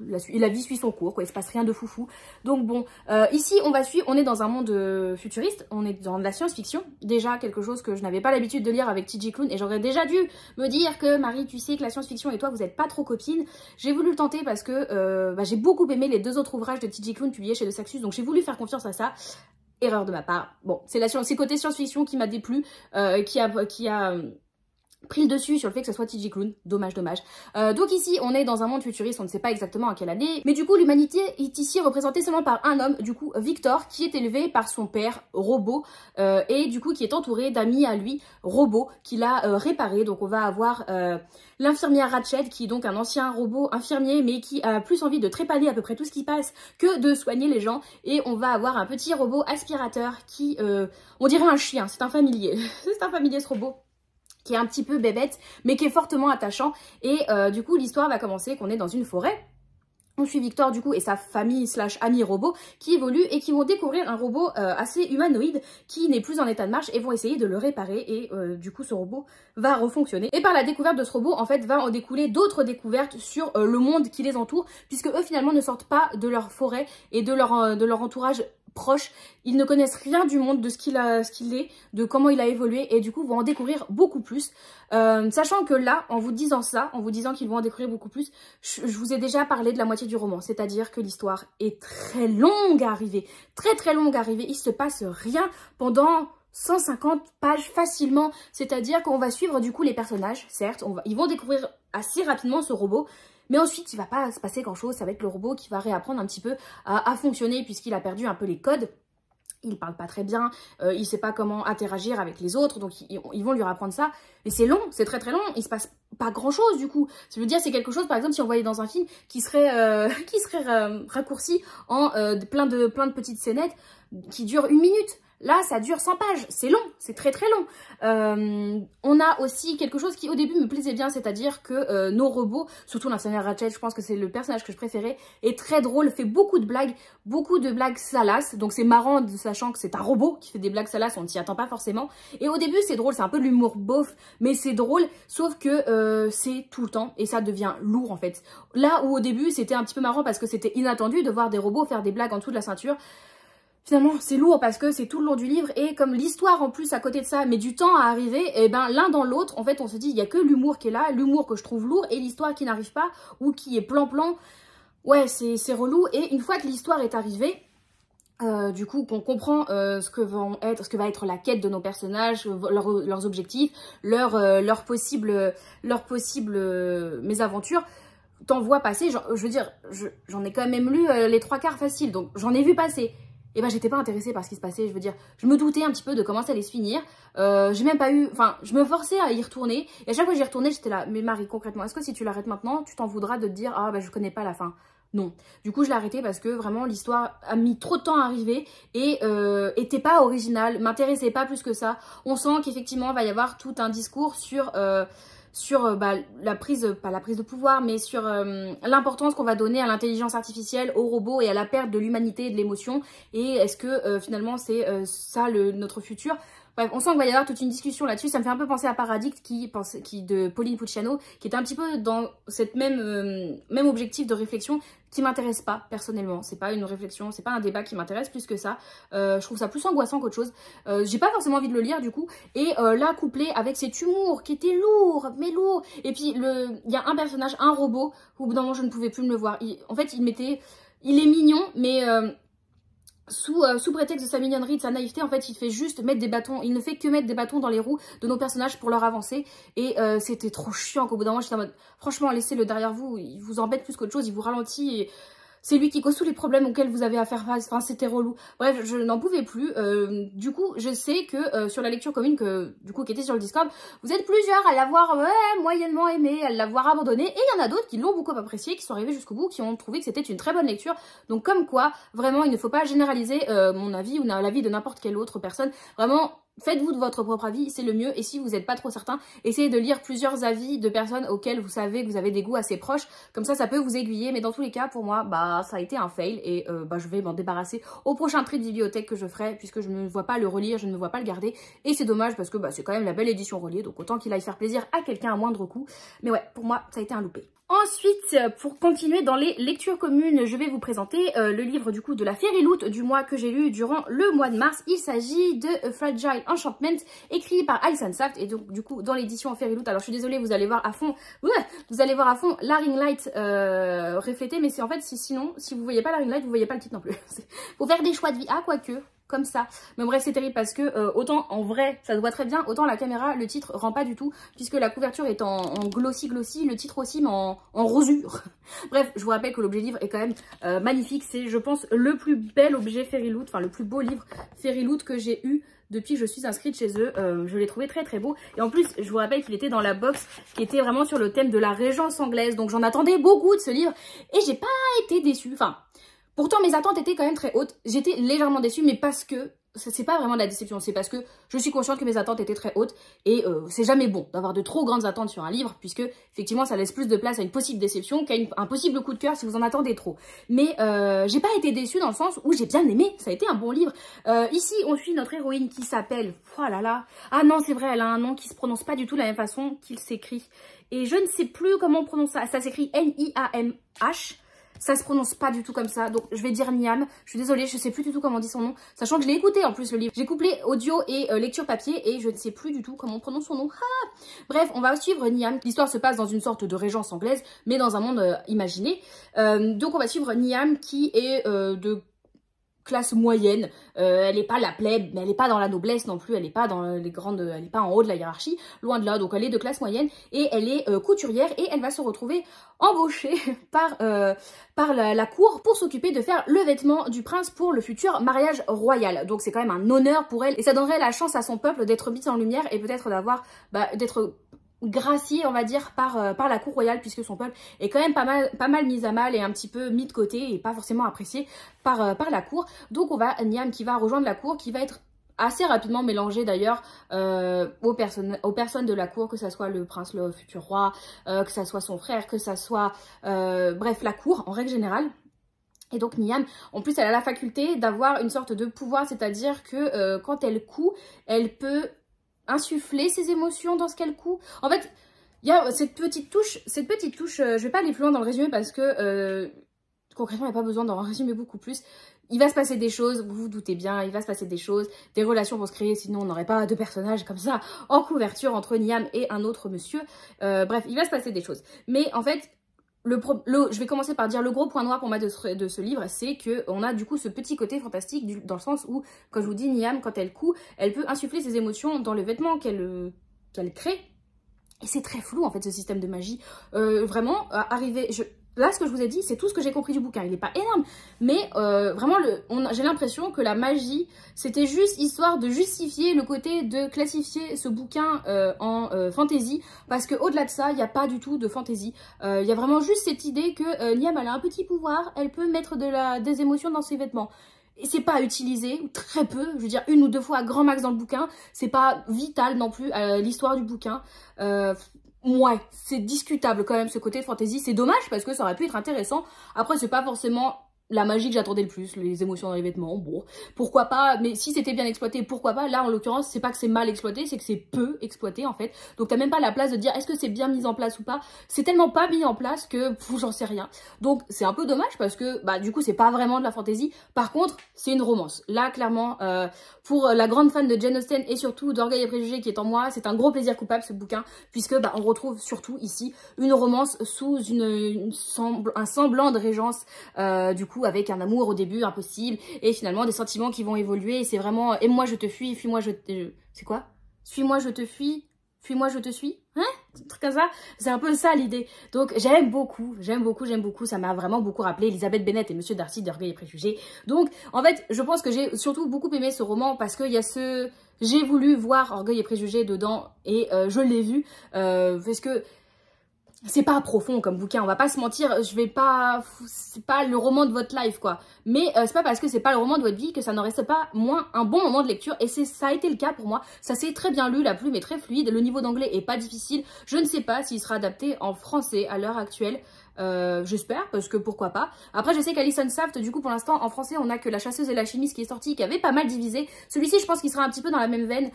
la vie suit son cours, quoi, il se passe rien de foufou. Donc bon, ici on est dans un monde futuriste, on est dans de la science-fiction, déjà quelque chose que je n'avais pas l'habitude de lire avec TJ Klune, et j'aurais déjà dû me dire que Marie, tu sais que la science-fiction et toi vous n'êtes pas trop copines. J'ai voulu le tenter parce que j'ai beaucoup aimé les deux autres ouvrages de TJ Klune publiés chez le Saxus, donc j'ai voulu faire confiance à ça. Erreur de ma part. Bon, c'est côté science-fiction qui m'a déplu, qui a pris le dessus sur le fait que ce soit TJ Klune. Dommage, dommage. Donc ici, on est dans un monde futuriste, on ne sait pas exactement à quelle année. Mais du coup, l'humanité est ici représentée seulement par un homme, du coup Victor, qui est élevé par son père, robot, et du coup qui est entouré d'amis à lui, robots, qu'il a réparé. Donc on va avoir l'infirmière Ratched, qui est donc un ancien robot infirmier, mais qui a plus envie de trépaner à peu près tout ce qui passe que de soigner les gens. Et on va avoir un petit robot aspirateur qui, on dirait un chien, c'est un familier. C'est un familier ce robot, qui est un petit peu bébête, mais qui est fortement attachant. Et du coup, l'histoire va commencer qu'on est dans une forêt. On suit Victor du coup et sa famille / amis robots qui évoluent et qui vont découvrir un robot assez humanoïde qui n'est plus en état de marche, et vont essayer de le réparer, et du coup ce robot va refonctionner. Et par la découverte de ce robot, en fait, va en découler d'autres découvertes sur le monde qui les entoure, puisque eux finalement ne sortent pas de leur forêt et de leur entourage proche. Ils ne connaissent rien du monde, de ce qu'il est, de comment il a évolué, et du coup vont en découvrir beaucoup plus. Sachant que là, en vous disant ça, en vous disant qu'ils vont en découvrir beaucoup plus, je vous ai déjà parlé de la moitié du roman, c'est-à-dire que l'histoire est très longue à arriver, très très longue à arriver. Il se passe rien pendant 150 pages facilement, c'est-à-dire qu'on va suivre du coup les personnages, certes, ils vont découvrir assez rapidement ce robot, mais ensuite il va pas se passer grand chose. Ça va être le robot qui va réapprendre un petit peu à fonctionner, puisqu'il a perdu un peu les codes. Il parle pas très bien, il sait pas comment interagir avec les autres, donc ils vont lui apprendre ça. Mais c'est long, c'est très très long, il se passe pas grand chose du coup. Je veux dire, c'est quelque chose, par exemple, si on voyait dans un film qui serait raccourci en plein de petites scénettes qui durent 1 minute. Là, ça dure 100 pages, c'est long, c'est très très long. On a aussi quelque chose qui au début me plaisait bien, c'est-à-dire que nos robots, surtout l'infirmière Ratched, je pense que c'est le personnage que je préférais, est très drôle, fait beaucoup de blagues salaces. Donc c'est marrant, sachant que c'est un robot qui fait des blagues salaces, on ne s'y attend pas forcément. Et au début c'est drôle, c'est un peu de l'humour beauf, mais c'est drôle, sauf que c'est tout le temps et ça devient lourd en fait. Là où au début c'était un petit peu marrant parce que c'était inattendu de voir des robots faire des blagues en dessous de la ceinture, finalement c'est lourd parce que c'est tout le long du livre, et comme l'histoire en plus à côté de ça met du temps à arriver, et ben l'un dans l'autre en fait on se dit il n'y a que l'humour qui est là, l'humour que je trouve lourd, et l'histoire qui n'arrive pas ou qui est plan-plan. Ouais, c'est relou. Et une fois que l'histoire est arrivée, du coup qu'on comprend ce que va être la quête de nos personnages, leurs objectifs, leurs possibles mésaventures, t'en vois passer, genre, je veux dire, j'en ai quand même lu les 3/4 faciles, donc j'en ai vu passer. Et ben j'étais pas intéressée par ce qui se passait, je veux dire, je me doutais un petit peu de comment ça allait se finir, j'ai même pas eu, enfin, je me forçais à y retourner, et à chaque fois que j'y retournais, j'étais là, mais Marie, concrètement, est-ce que si tu l'arrêtes maintenant, tu t'en voudras de te dire, ah bah je connais pas la fin? Non. Du coup, je l'ai arrêté parce que vraiment, l'histoire a mis trop de temps à arriver et était pas originale, m'intéressait pas plus que ça. On sent qu'effectivement, il va y avoir tout un discours sur bah, la prise, pas la prise de pouvoir, mais sur l'importance qu'on va donner à l'intelligence artificielle, aux robots et à la perte de l'humanité et de l'émotion. Et est-ce que finalement c'est ça notre futur? Bref, on sent qu'il va y avoir toute une discussion là-dessus. Ça me fait un peu penser à Paradigme de Pauline Pucciano, qui est un petit peu dans cette même objectif de réflexion qui m'intéresse pas personnellement. C'est pas une réflexion, c'est pas un débat qui m'intéresse plus que ça. Je trouve ça plus angoissant qu'autre chose. J'ai pas forcément envie de le lire du coup. Et là, couplé avec cet humour qui était lourd, mais lourd. Et puis il y a un personnage, un robot, où au bout d'un moment je ne pouvais plus me le voir. En fait, il est mignon, mais sous prétexte de sa mignonnerie, de sa naïveté, en fait, il fait juste mettre des bâtons, il ne fait que mettre des bâtons dans les roues de nos personnages pour leur avancer. Et c'était trop chiant qu'au bout d'un moment, j'étais en mode, franchement, laissez-le derrière vous, il vous embête plus qu'autre chose, il vous ralentit et c'est lui qui cause tous les problèmes auxquels vous avez à faire face. Enfin, c'était relou. Bref, je n'en pouvais plus. Du coup, je sais que sur la lecture commune qui était sur le Discord, vous êtes plusieurs à l'avoir moyennement aimé, à l'avoir abandonné. Et il y en a d'autres qui l'ont beaucoup apprécié, qui sont arrivés jusqu'au bout, qui ont trouvé que c'était une très bonne lecture. Donc comme quoi, vraiment, il ne faut pas généraliser mon avis ou l'avis de n'importe quelle autre personne. Vraiment, faites-vous de votre propre avis, c'est le mieux. Et si vous n'êtes pas trop certain, essayez de lire plusieurs avis de personnes auxquelles vous savez que vous avez des goûts assez proches. Comme ça peut vous aiguiller. Mais dans tous les cas, pour moi, bah ça a été un fail. Et je vais m'en débarrasser au prochain tri de bibliothèque que je ferai. Puisque je ne me vois pas le relire, je ne me vois pas le garder. Et c'est dommage parce que c'est quand même la belle édition reliée. Donc autant qu'il aille faire plaisir à quelqu'un à moindre coût. Mais ouais, pour moi, ça a été un loupé. Ensuite, pour continuer dans les lectures communes, je vais vous présenter le livre du coup de la Fairyloot du mois que j'ai lu durant le mois de mars. Il s'agit de Fragile Enchantment, écrit par Alison Saft et donc du coup dans l'édition Fairyloot. Alors je suis désolée, vous allez voir à fond, la ring light reflétée, mais c'est en fait sinon si vous voyez pas la ring light, vous voyez pas le titre non plus. Faut faire des choix de vie, quoique. Comme ça. Mais bref, c'est terrible parce que autant en vrai, ça se voit très bien, autant la caméra, le titre rend pas du tout, puisque la couverture est en glossy, le titre aussi, mais en rosure. Bref, je vous rappelle que l'objet livre est quand même magnifique. C'est, je pense, le plus bel objet Fairyloot, enfin le plus beau livre Fairyloot que j'ai eu depuis que je suis inscrite chez eux. Je l'ai trouvé très très beau. Et en plus, je vous rappelle qu'il était dans la box qui était vraiment sur le thème de la Régence anglaise. Donc j'en attendais beaucoup de ce livre et j'ai pas été déçue. Enfin, pourtant, mes attentes étaient quand même très hautes. J'étais légèrement déçue, mais parce que c'est pas vraiment de la déception. C'est parce que je suis consciente que mes attentes étaient très hautes. Et c'est jamais bon d'avoir de trop grandes attentes sur un livre, puisque effectivement, ça laisse plus de place à une possible déception qu'à un possible coup de cœur si vous en attendez trop. Mais j'ai pas été déçue dans le sens où j'ai bien aimé. Ça a été un bon livre. Ici, on suit notre héroïne qui s'appelle... Oh là là. Ah non, c'est vrai, elle a un nom qui se prononce pas du tout de la même façon qu'il s'écrit. Et je ne sais plus comment on prononce ça. Ça s'écrit N-I-A-M-H. Ça se prononce pas du tout comme ça, donc je vais dire Niam. Je suis désolée, je sais plus du tout comment on dit son nom. Sachant que je l'ai écouté en plus le livre. J'ai couplé audio et lecture papier et je ne sais plus du tout comment on prononce son nom. Bref, on va suivre Niam. L'histoire se passe dans une sorte de régence anglaise, mais dans un monde imaginé. Donc on va suivre Niam qui est de classe moyenne, elle n'est pas la plèbe, mais elle n'est pas dans la noblesse non plus, elle n'est pas dans les grandes, elle n'est pas en haut de la hiérarchie, loin de là, donc elle est de classe moyenne et elle est couturière et elle va se retrouver embauchée par la cour pour s'occuper de faire le vêtement du prince pour le futur mariage royal. Donc c'est quand même un honneur pour elle et ça donnerait la chance à son peuple d'être mis en lumière et peut-être d'avoir, d'être gracié, on va dire, par la cour royale, puisque son peuple est quand même pas mal mis à mal et un petit peu mis de côté et pas forcément apprécié par la cour. Donc on va Niam qui va rejoindre la cour, qui va être assez rapidement mélangé d'ailleurs aux personnes de la cour, que ça soit le prince, le futur roi, que ça soit son frère, que ça soit bref la cour en règle générale. Et donc Niam, en plus elle a la faculté d'avoir une sorte de pouvoir, c'est-à-dire que quand elle coud, elle peut insuffler ses émotions dans ce qu'elle coud. En fait, il y a cette petite touche, je vais pas aller plus loin dans le résumé parce que concrètement, il n'y a pas besoin d'en résumer beaucoup plus. Il va se passer des choses, vous vous doutez bien, il va se passer des choses, des relations vont se créer, sinon on n'aurait pas de personnages comme ça en couverture entre Niam et un autre monsieur. Bref, il va se passer des choses. Mais en fait, je vais commencer par dire le gros point noir pour moi de ce livre, c'est qu'on a du coup ce petit côté fantastique dans le sens où, quand je vous dis Niam, quand elle coud, elle peut insuffler ses émotions dans le vêtement qu'elle crée. Et c'est très flou en fait ce système de magie. Vraiment, là, ce que je vous ai dit, c'est tout ce que j'ai compris du bouquin. Il n'est pas énorme, mais vraiment, j'ai l'impression que la magie, c'était juste histoire de justifier le côté de classifier ce bouquin en fantasy, parce qu'au-delà de ça, il n'y a pas du tout de fantasy. Il y a vraiment juste cette idée que Liam, elle a un petit pouvoir, elle peut mettre des émotions dans ses vêtements. Et c'est pas utilisé, ou très peu, je veux dire 1 ou 2 fois à grand max dans le bouquin. C'est pas vital non plus à l'histoire du bouquin. Ouais, c'est discutable quand même ce côté fantasy. C'est dommage parce que ça aurait pu être intéressant. Après, c'est pas forcément la magie que j'attendais le plus, les émotions dans les vêtements, bon, pourquoi pas, mais si c'était bien exploité, pourquoi pas. Là, en l'occurrence, c'est pas que c'est mal exploité, c'est que c'est peu exploité, en fait. Donc, t'as même pas la place de dire, est-ce que c'est bien mis en place ou pas. C'est tellement pas mis en place que, j'en sais rien. Donc, c'est un peu dommage parce que, bah, du coup, c'est pas vraiment de la fantasy. Par contre, c'est une romance. Là, clairement, pour la grande fan de Jane Austen et surtout d'Orgueil et Préjugés qui est en moi, c'est un gros plaisir coupable, ce bouquin, puisque, bah, on retrouve surtout ici une romance sous un semblant de régence, du coup, avec un amour au début impossible et finalement des sentiments qui vont évoluer. Et c'est vraiment aime-moi je te fuis, fuis-moi je te... C'est quoi? Suis-moi je te fuis, fuis-moi je te suis, hein? Un truc comme ça. C'est un peu ça l'idée. Donc j'aime beaucoup. Ça m'a vraiment beaucoup rappelé Elisabeth Bennet et Monsieur Darcy d'Orgueil et Préjugés. Donc en fait je pense que j'ai surtout beaucoup aimé ce roman parce qu'il y a ce... J'ai voulu voir Orgueil et Préjugés dedans et je l'ai vu parce que c'est pas profond comme bouquin, on va pas se mentir, c'est pas le roman de votre life quoi. Mais c'est pas parce que c'est pas le roman de votre vie que ça n'en reste pas moins un bon moment de lecture. Et ça a été le cas pour moi, ça s'est très bien lu, la plume est très fluide, le niveau d'anglais est pas difficile. Je ne sais pas s'il sera adapté en français à l'heure actuelle. J'espère, parce que pourquoi pas. Après je sais qu'Alison Saft, du coup pour l'instant en français on a que La Chasseuse et la Chimiste qui est sortie, qui avait pas mal divisé. Celui-ci je pense qu'il sera un petit peu dans la même veine,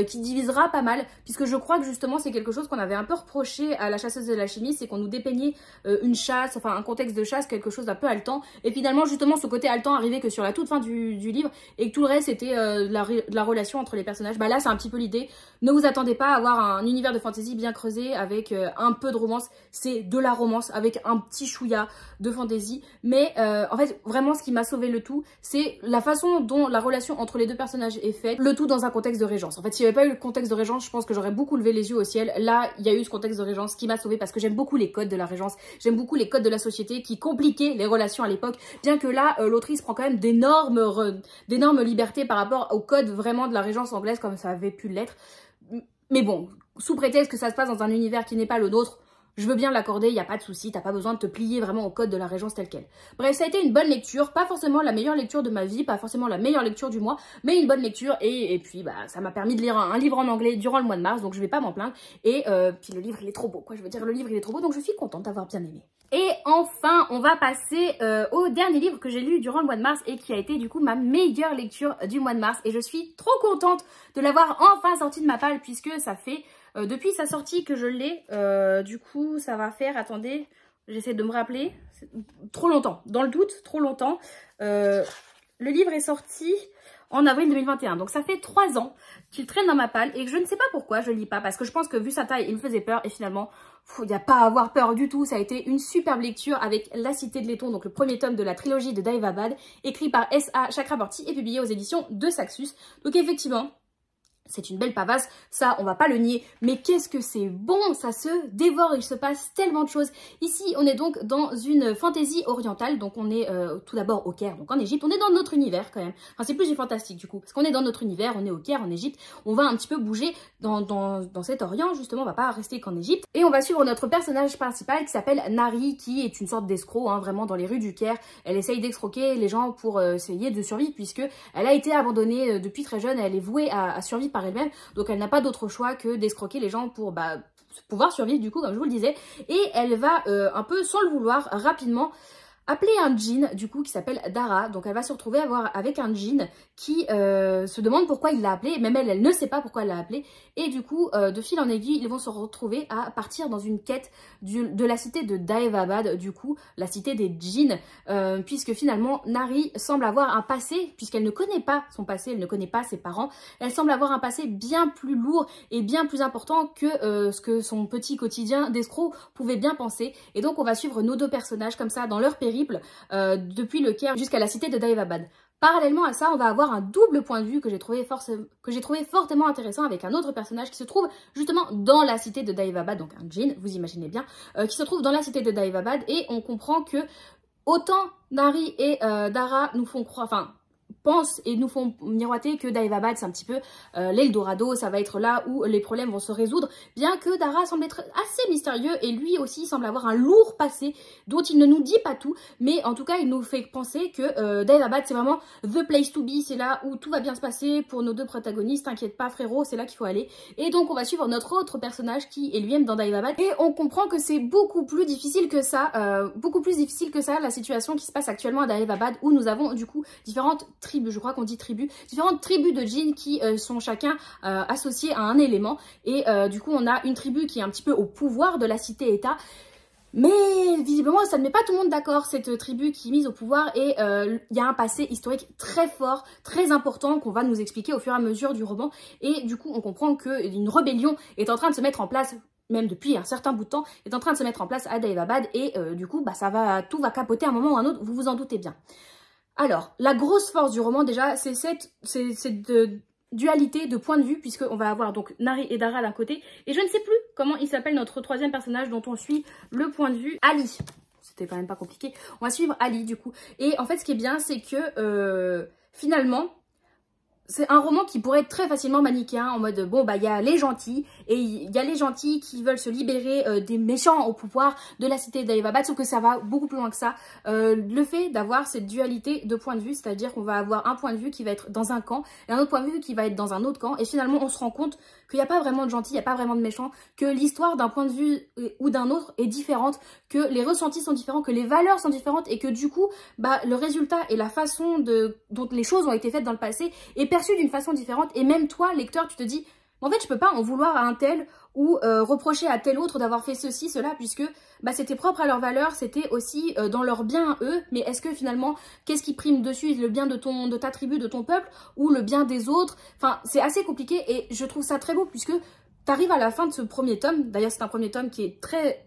qui divisera pas mal, puisque je crois que justement c'est quelque chose qu'on avait un peu reproché à La Chasseuse et la Chimiste, c'est qu'on nous dépeignait une chasse, enfin un contexte de chasse, quelque chose d'un peu haletant, et finalement justement ce côté haletant arrivait que sur la toute fin du livre, et que tout le reste c'était la relation entre les personnages. Bah là c'est un petit peu l'idée, ne vous attendez pas à avoir un univers de fantasy bien creusé avec un peu de romance, c'est de la romance avec un petit chouïa de fantaisie, mais en fait vraiment ce qui m'a sauvé le tout, c'est la façon dont la relation entre les deux personnages est faite, le tout dans un contexte de régence. En fait s'il n'y avait pas eu le contexte de régence, je pense que j'aurais beaucoup levé les yeux au ciel. Là il y a eu ce contexte de régence qui m'a sauvé parce que j'aime beaucoup les codes de la régence, j'aime beaucoup les codes de la société qui compliquaient les relations à l'époque, bien que là l'autrice prend quand même d'énormes libertés par rapport aux codes vraiment de la régence anglaise comme ça avait pu l'être. Mais bon, sous prétexte que ça se passe dans un univers qui n'est pas le nôtre, je veux bien l'accorder, il n'y a pas de souci, t'as pas besoin de te plier vraiment au code de la régence tel quel. Bref, ça a été une bonne lecture, pas forcément la meilleure lecture de ma vie, pas forcément la meilleure lecture du mois, mais une bonne lecture et puis bah ça m'a permis de lire un livre en anglais durant le mois de mars, donc je vais pas m'en plaindre. Et puis le livre il est trop beau, quoi, je veux dire le livre il est trop beau, donc je suis contente d'avoir bien aimé. Et enfin, on va passer au dernier livre que j'ai lu durant le mois de mars et qui a été du coup ma meilleure lecture du mois de mars. Et je suis trop contente de l'avoir enfin sorti de ma palle puisque ça fait depuis sa sortie que je l'ai. Du coup, ça va faire, attendez, j'essaie de me rappeler, trop longtemps, dans le doute, trop longtemps. Le livre est sorti en avril 2021, donc ça fait 3 ans qu'il traîne dans ma palle et que je ne sais pas pourquoi je lis pas, parce que je pense que vu sa taille il me faisait peur et finalement il n'y a pas à avoir peur du tout. Ça a été une superbe lecture avec La Cité de Laiton, donc le premier tome de la trilogie de Daevabad, écrit par S.A. Chakraborty et publié aux éditions de Saxus. Donc effectivement c'est une belle pavasse, ça on va pas le nier, mais qu'est-ce que c'est bon, ça se dévore, il se passe tellement de choses. Ici on est donc dans une fantaisie orientale, donc on est tout d'abord au Caire, donc en Égypte, on est dans notre univers quand même, enfin c'est plus du fantastique du coup, parce qu'on est dans notre univers, on est au Caire, en Égypte, on va un petit peu bouger dans cet Orient justement, on va pas rester qu'en Égypte, et on va suivre notre personnage principal qui s'appelle Nari, qui est une sorte d'escroc, hein, vraiment dans les rues du Caire. Elle essaye d'escroquer les gens pour essayer de survivre, puisque elle a été abandonnée depuis très jeune, elle est vouée à survivre par elle-même, donc elle n'a pas d'autre choix que d'escroquer les gens pour pouvoir survivre du coup, comme je vous le disais, et elle va un peu sans le vouloir rapidement appeler un djinn du coup qui s'appelle Dara. Donc elle va se retrouver avec un djinn qui se demande pourquoi il l'a appelé, même elle ne sait pas pourquoi elle l'a appelé, et du coup de fil en aiguille ils vont se retrouver à partir dans une quête de la cité de Daevabad, du coup la cité des djinns, puisque finalement Nari semble avoir un passé, puisqu'elle ne connaît pas son passé, elle ne connaît pas ses parents, elle semble avoir un passé bien plus lourd et bien plus important que ce que son petit quotidien d'escroc pouvait bien penser. Et donc on va suivre nos deux personnages comme ça dans leur périple depuis le Caire jusqu'à la cité de Daevabad. Parallèlement à ça, on va avoir un double point de vue que j'ai trouvé fortement intéressant avec un autre personnage qui se trouve justement dans la cité de Daevabad, donc un djinn, vous imaginez bien, qui se trouve dans la cité de Daevabad, et on comprend que autant Nari et Dara nous font croire, enfin, pensent et nous font miroiter que Daevabad c'est un petit peu l'Eldorado, ça va être là où les problèmes vont se résoudre, bien que Dara semble être assez mystérieux et lui aussi semble avoir un lourd passé dont il ne nous dit pas tout, mais en tout cas il nous fait penser que Daevabad c'est vraiment the place to be, c'est là où tout va bien se passer pour nos deux protagonistes, t'inquiète pas frérot, c'est là qu'il faut aller. Et donc on va suivre notre autre personnage qui est lui-même dans Daevabad, et on comprend que c'est beaucoup plus difficile que ça, la situation qui se passe actuellement à Daevabad, où nous avons du coup différentes tribus, je crois qu'on dit tribus, différentes tribus de djinns qui sont chacun associés à un élément, et du coup on a une tribu qui est un petit peu au pouvoir de la cité-état, mais visiblement ça ne met pas tout le monde d'accord, cette tribu qui est mise au pouvoir, et il y a un passé historique très fort, très important qu'on va nous expliquer au fur et à mesure du roman, et du coup on comprend qu'une rébellion est en train de se mettre en place, même depuis un certain bout de temps, est en train de se mettre en place à Daevabad, et du coup bah, tout va capoter à un moment ou à un autre, vous vous en doutez bien. Alors, la grosse force du roman, déjà, c'est cette dualité de point de vue, puisqu'on va avoir donc Nari et Dara d'un côté, et je ne sais plus comment il s'appelle notre troisième personnage dont on suit le point de vue, Ali. C'était quand même pas compliqué. On va suivre Ali, du coup. Et en fait, ce qui est bien, c'est que finalement, c'est un roman qui pourrait être très facilement manichéen, en mode, bon, bah, il y a les gentils, et il y a les gentils qui veulent se libérer des méchants au pouvoir de la cité d'Daevabad, sauf que ça va beaucoup plus loin que ça. Le fait d'avoir cette dualité de point de vue, c'est-à-dire qu'on va avoir un point de vue qui va être dans un camp, et un autre point de vue qui va être dans un autre camp, et finalement, on se rend compte qu'il n'y a pas vraiment de gentils, il n'y a pas vraiment de méchants, que l'histoire d'un point de vue ou d'un autre est différente, que les ressentis sont différents, que les valeurs sont différentes, et que du coup, bah, le résultat et la façon dont les choses ont été faites dans le passé est perçu d'une façon différente, et même toi, lecteur, tu te dis, en fait, je peux pas en vouloir à un tel ou reprocher à tel autre d'avoir fait ceci, cela, puisque bah, c'était propre à leurs valeurs, c'était aussi dans leur bien à eux, mais est-ce que finalement, qu'est-ce qui prime dessus, le bien de ta tribu, de ton peuple, ou le bien des autres? Enfin, c'est assez compliqué, et je trouve ça très beau, puisque tu arrives à la fin de ce premier tome, d'ailleurs c'est un premier tome qui est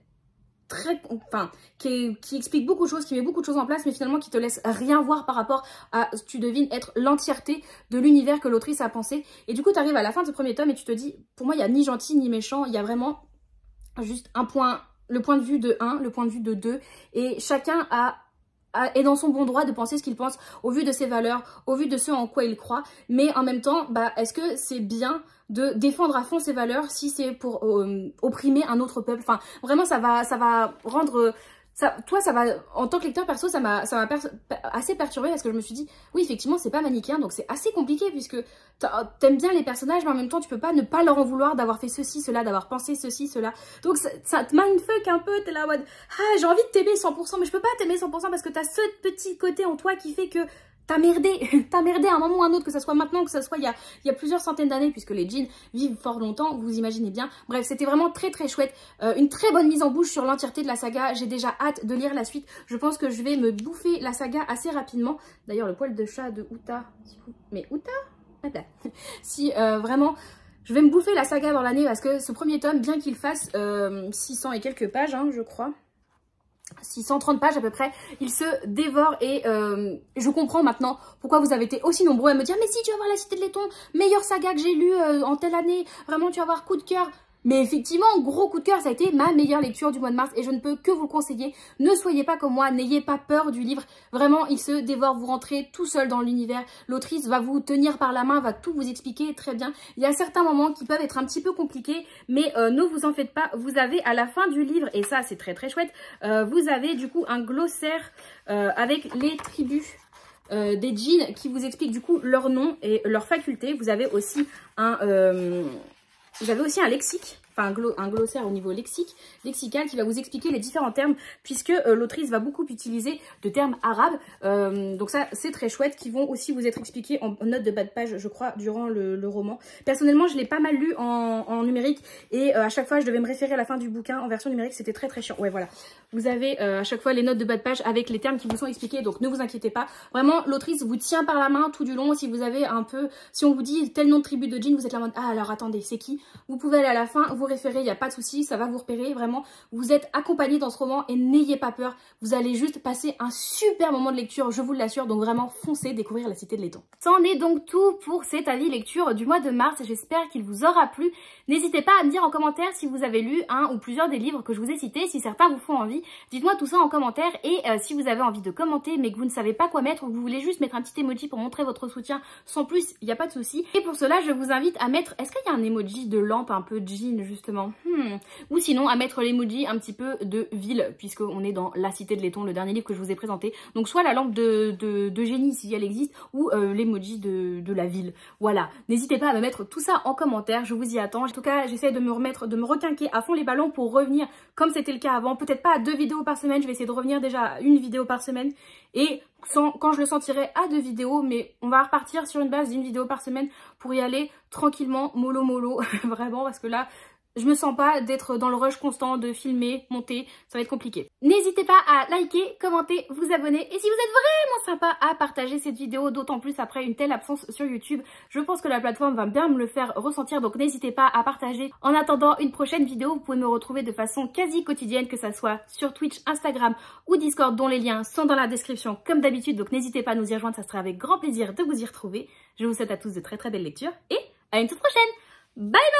qui explique beaucoup de choses, qui met beaucoup de choses en place, mais finalement qui te laisse rien voir par rapport à, tu devines, être l'entièreté de l'univers que l'autrice a pensé. Et du coup, tu arrives à la fin de ce premier tome et tu te dis, pour moi, il n'y a ni gentil ni méchant, il y a vraiment juste un point, le point de vue de 1, le point de vue de 2, et chacun est dans son bon droit de penser ce qu'il pense au vu de ses valeurs, au vu de ce en quoi il croit, mais en même temps, bah, est-ce que c'est bien de défendre à fond ses valeurs si c'est pour opprimer un autre peuple? Enfin, vraiment, ça va rendre... ça va, en tant que lecteur perso, ça m'a assez perturbée, parce que je me suis dit, oui, effectivement, c'est pas manichéen, donc c'est assez compliqué, puisque t'aimes bien les personnages, mais en même temps, tu peux pas ne pas leur en vouloir d'avoir fait ceci, cela, d'avoir pensé ceci, cela. Donc ça te mindfuck un peu, t'es là en mode, ah, j'ai envie de t'aimer 100%, mais je peux pas t'aimer 100% parce que t'as ce petit côté en toi qui fait que t'as merdé à un moment ou à un autre, que ça soit maintenant, que ça soit il y a plusieurs centaines d'années, puisque les djinns vivent fort longtemps, vous imaginez bien. Bref, c'était vraiment très très chouette, une très bonne mise en bouche sur l'entièreté de la saga. J'ai déjà hâte de lire la suite. Je pense que je vais me bouffer la saga assez rapidement. D'ailleurs, le poil de chat de Uta, mais Uta, si vraiment... Je vais me bouffer la saga dans l'année, parce que ce premier tome, bien qu'il fasse 600 et quelques pages, hein, je crois, 630 pages à peu près, il se dévore, et je comprends maintenant pourquoi vous avez été aussi nombreux à me dire, mais si, tu vas voir La Cité de Laiton, meilleure saga que j'ai lue en telle année, vraiment tu vas avoir coup de cœur. Mais effectivement, gros coup de cœur, ça a été ma meilleure lecture du mois de mars, et je ne peux que vous le conseiller. Ne soyez pas comme moi, n'ayez pas peur du livre. Vraiment, il se dévore, vous rentrez tout seul dans l'univers. L'autrice va vous tenir par la main, va tout vous expliquer très bien. Il y a certains moments qui peuvent être un petit peu compliqués, mais ne vous en faites pas. Vous avez à la fin du livre, et ça c'est très très chouette, vous avez du coup un glossaire avec les tribus des djinns qui vous explique du coup leur nom et leurs facultés. Vous avez aussi un lexique, enfin un glossaire au niveau lexical qui va vous expliquer les différents termes, puisque l'autrice va beaucoup utiliser de termes arabes. Donc ça, c'est très chouette, qui vont aussi vous être expliqués en note de bas de page, je crois, durant le roman. Personnellement, je l'ai pas mal lu en numérique, et à chaque fois, je devais me référer à la fin du bouquin en version numérique, c'était très très chiant. Ouais, voilà. Vous avez à chaque fois les notes de bas de page avec les termes qui vous sont expliqués, donc ne vous inquiétez pas. Vraiment, l'autrice vous tient par la main tout du long. Si vous avez si on vous dit tel nom de tribu de djinn, vous êtes là en mode, ah alors attendez, c'est qui? Vous pouvez aller à la fin, vous référer, il n'y a pas de souci, ça va vous repérer, vraiment. Vous êtes accompagné dans ce roman et n'ayez pas peur, vous allez juste passer un super moment de lecture, je vous l'assure, donc vraiment foncez découvrir La Cité de Laiton. C'en est donc tout pour cet avis lecture du mois de mars, j'espère qu'il vous aura plu. N'hésitez pas à me dire en commentaire si vous avez lu un ou plusieurs des livres que je vous ai cités, si certains vous font envie, dites-moi tout ça en commentaire et si vous avez envie de commenter mais que vous ne savez pas quoi mettre ou que vous voulez juste mettre un petit emoji pour montrer votre soutien sans plus, il n'y a pas de souci. Et pour cela, je vous invite à mettre, est-ce qu'il y a un emoji de lampe un peu jean justement ou sinon à mettre l'emoji un petit peu de ville, puisqu'on est dans La Cité de Laiton, le dernier livre que je vous ai présenté. Donc soit la lampe de génie si elle existe, ou l'emoji de la ville. Voilà, n'hésitez pas à me mettre tout ça en commentaire, je vous y attends. En tout cas, j'essaie de me requinquer à fond les ballons pour revenir comme c'était le cas avant. Peut-être pas à 2 vidéos par semaine, je vais essayer de revenir déjà à 1 vidéo par semaine. Et quand je le sentirai à 2 vidéos, mais on va repartir sur une base d'1 vidéo par semaine pour y aller tranquillement, mollo mollo, vraiment, parce que là, je me sens pas d'être dans le rush constant de filmer, monter, ça va être compliqué. N'hésitez pas à liker, commenter, vous abonner et si vous êtes vraiment sympa à partager cette vidéo, d'autant plus après une telle absence sur YouTube, je pense que la plateforme va bien me le faire ressentir, donc n'hésitez pas à partager. En attendant une prochaine vidéo, vous pouvez me retrouver de façon quasi quotidienne, que ça soit sur Twitch, Instagram ou Discord, dont les liens sont dans la description comme d'habitude, donc n'hésitez pas à nous y rejoindre, ça sera avec grand plaisir de vous y retrouver. Je vous souhaite à tous de très belles lectures et à une toute prochaine. Bye!